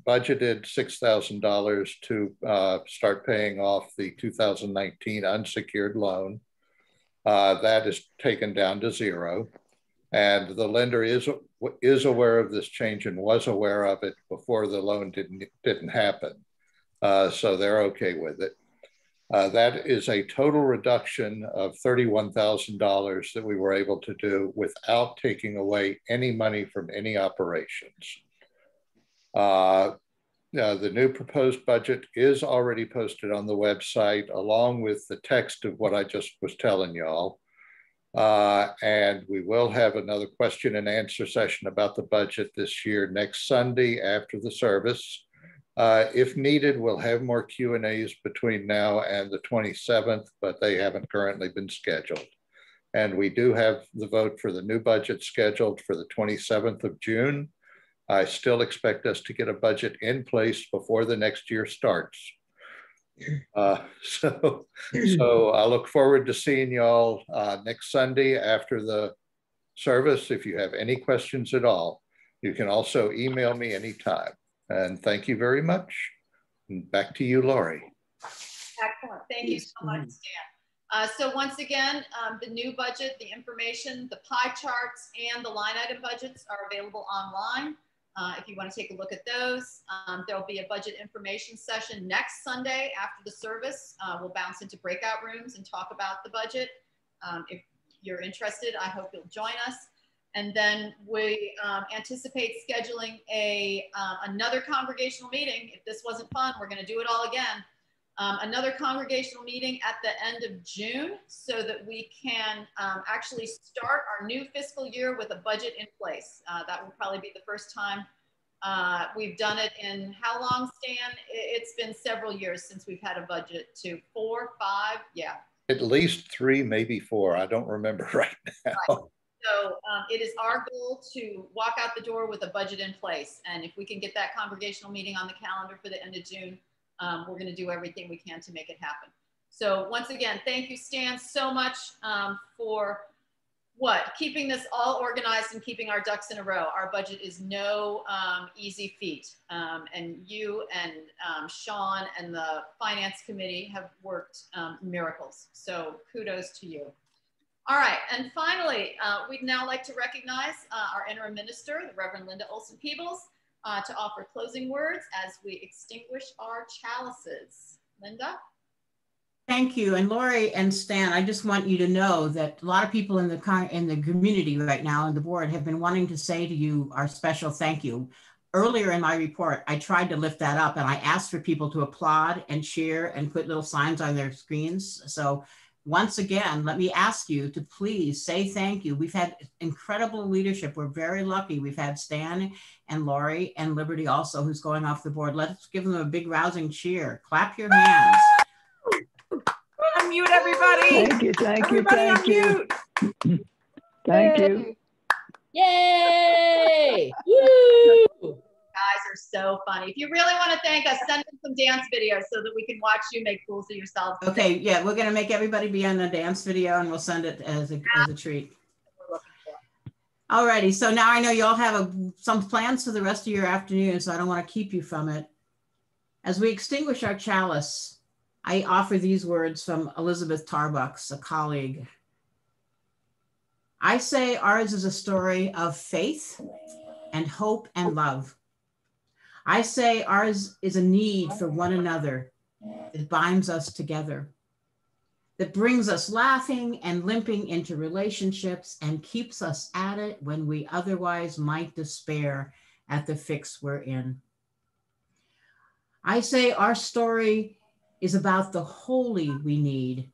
Speaker 16: budgeted $6,000 to start paying off the 2019 unsecured loan. That is taken down to zero. And the lender is aware of this change and was aware of it before the loan didn't happen. So they're okay with it. That is a total reduction of $31,000 that we were able to do without taking away any money from any operations. The new proposed budget is already posted on the website, along with the text of what I just was telling y'all. And we will have another question and answer session about the budget this year next Sunday after the service. If needed, we'll have more Q&As between now and the 27th, but they haven't currently been scheduled. And we do have the vote for the new budget scheduled for the 27th of June. I still expect us to get a budget in place before the next year starts. So I look forward to seeing y'all next Sunday after the service. If you have any questions at all, you can also email me anytime. And thank you very much. And back to you, Laurie.
Speaker 2: Excellent. Thank you so much, Stan. So once again, the new budget, the information, the pie charts, and the line item budgets are available online. If you want to take a look at those, there'll be a budget information session next Sunday after the service. We'll bounce into breakout rooms and talk about the budget. If you're interested, I hope you'll join us. And then we anticipate scheduling another congregational meeting. If this wasn't fun, we're going to do it all again. Another congregational meeting at the end of June so that we can actually start our new fiscal year with a budget in place. That will probably be the first time we've done it in how long, Stan? It's been several years since we've had a budget to 4, 5, yeah.
Speaker 16: At least 3, maybe 4. I don't remember right now.
Speaker 2: Right. So it is our goal to walk out the door with a budget in place. And if we can get that congregational meeting on the calendar for the end of June, we're going to do everything we can to make it happen. So once again, thank you, Stan, so much for keeping this all organized and keeping our ducks in a row. Our budget is no easy feat. And you and Sean and the finance committee have worked miracles. So kudos to you. All right, and finally, we'd now like to recognize our interim minister, the Reverend Linda Olson Peebles, to offer closing words as we extinguish our chalices. Linda?
Speaker 11: Thank you. And Laurie and Stan, I just want you to know that a lot of people in the community right now and the board have been wanting to say to you our special thank you. Earlier in my report, I tried to lift that up and I asked for people to applaud and cheer and put little signs on their screens. So once again, let me ask you to please say thank you. We've had incredible leadership. We're very lucky. We've had Stan and Laurie and Liberty also, who's going off the board. Let's give them a big rousing cheer. Clap your hands.
Speaker 13: Unmute everybody.
Speaker 24: Thank you, thank
Speaker 13: everybody
Speaker 24: you, thank
Speaker 13: unmute.
Speaker 24: you. Thank you.
Speaker 1: Yay! Woo!
Speaker 2: Guys are so funny. If you really want to thank us, send us some dance videos so that we can watch you make fools of yourselves.
Speaker 11: Okay, yeah, we're gonna make everybody be on a dance video and we'll send it as a treat. Alrighty, so now I know you all have some plans for the rest of your afternoon, so I don't want to keep you from it. As we extinguish our chalice, I offer these words from Elizabeth Tarbucks, a colleague. I say ours is a story of faith and hope and love. I say ours is a need for one another that binds us together. that brings us laughing and limping into relationships and keeps us at it when we otherwise might despair at the fix we're in. I say our story is about the holy we need,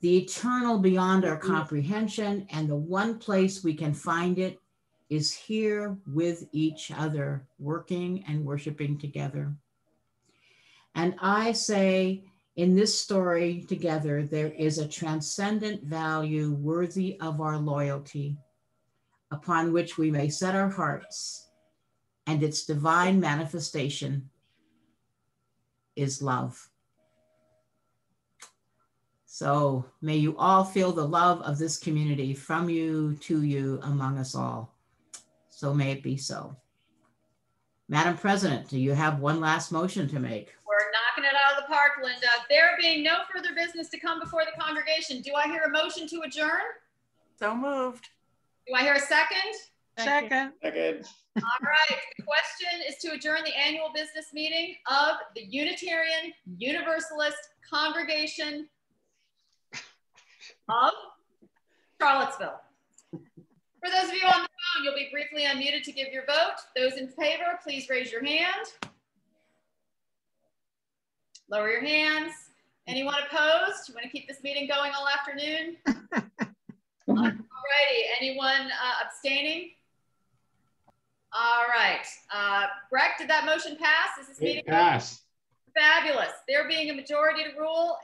Speaker 11: the eternal beyond our comprehension, and the one place we can find it is here with each other, working and worshiping together. And I say, in this story together, there is a transcendent value worthy of our loyalty, upon which we may set our hearts, and its divine manifestation is love. So may you all feel the love of this community from you to you among us all. So may it be so. Madam President, do you have one last motion to make?
Speaker 2: We're knocking it out of the park, Linda. There being no further business to come before the congregation, do I hear a motion to adjourn?
Speaker 13: So moved.
Speaker 2: Do I hear a second?
Speaker 21: Second.
Speaker 10: Second.
Speaker 2: All right, the question is to adjourn the annual business meeting of the Unitarian Universalist Congregation of Charlottesville. For those of you on the phone, you'll be briefly unmuted to give your vote. Those in favor, please raise your hand. Lower your hands. Anyone opposed? You want to keep this meeting going all afternoon? All righty, anyone abstaining? All right, Breck, did that motion pass? Is this meeting
Speaker 3: pass?
Speaker 2: Fabulous. There being a majority rule,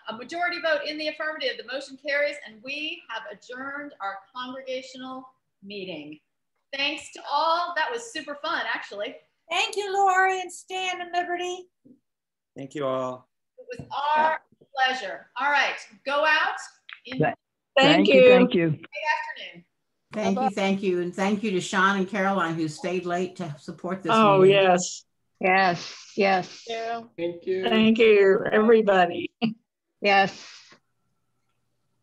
Speaker 2: a majority vote in the affirmative, the motion carries, and we have adjourned our congregational meeting. Thanks to all. That was super fun, actually.
Speaker 4: Thank you, Lori and Stan and Liberty.
Speaker 10: Thank you all.
Speaker 2: It was our pleasure. All right, go out.
Speaker 24: Thank you. Thank you.
Speaker 2: Good afternoon.
Speaker 11: Thank you. And thank you to Sean and Caroline who stayed late to support this
Speaker 12: Oh,
Speaker 11: meeting.
Speaker 12: yes. Yes. Yes.
Speaker 3: Thank you.
Speaker 12: Thank you, everybody.
Speaker 4: Yes.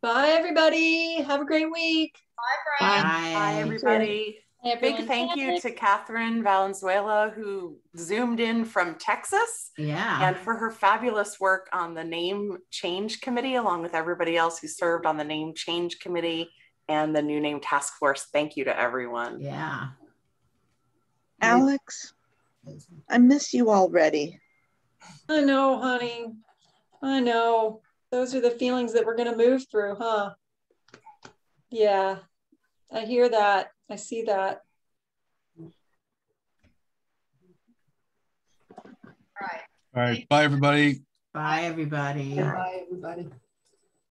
Speaker 4: Bye, everybody. Have a great week.
Speaker 2: Bye, Brian.
Speaker 13: Bye, everybody. Big thank you to Catherine Valenzuela, who zoomed in from Texas.
Speaker 11: Yeah.
Speaker 13: And for her fabulous work on the name change committee, along with everybody else who served on the name change committee and the new name task force. Thank you to everyone.
Speaker 11: Yeah.
Speaker 7: Alex, I miss you already.
Speaker 21: I know, honey. I know. Those are the feelings that we're going to move through, huh? Yeah, I hear that. I see that.
Speaker 2: All right.
Speaker 5: All right. Bye, everybody.
Speaker 11: Bye, everybody.
Speaker 21: Bye, everybody.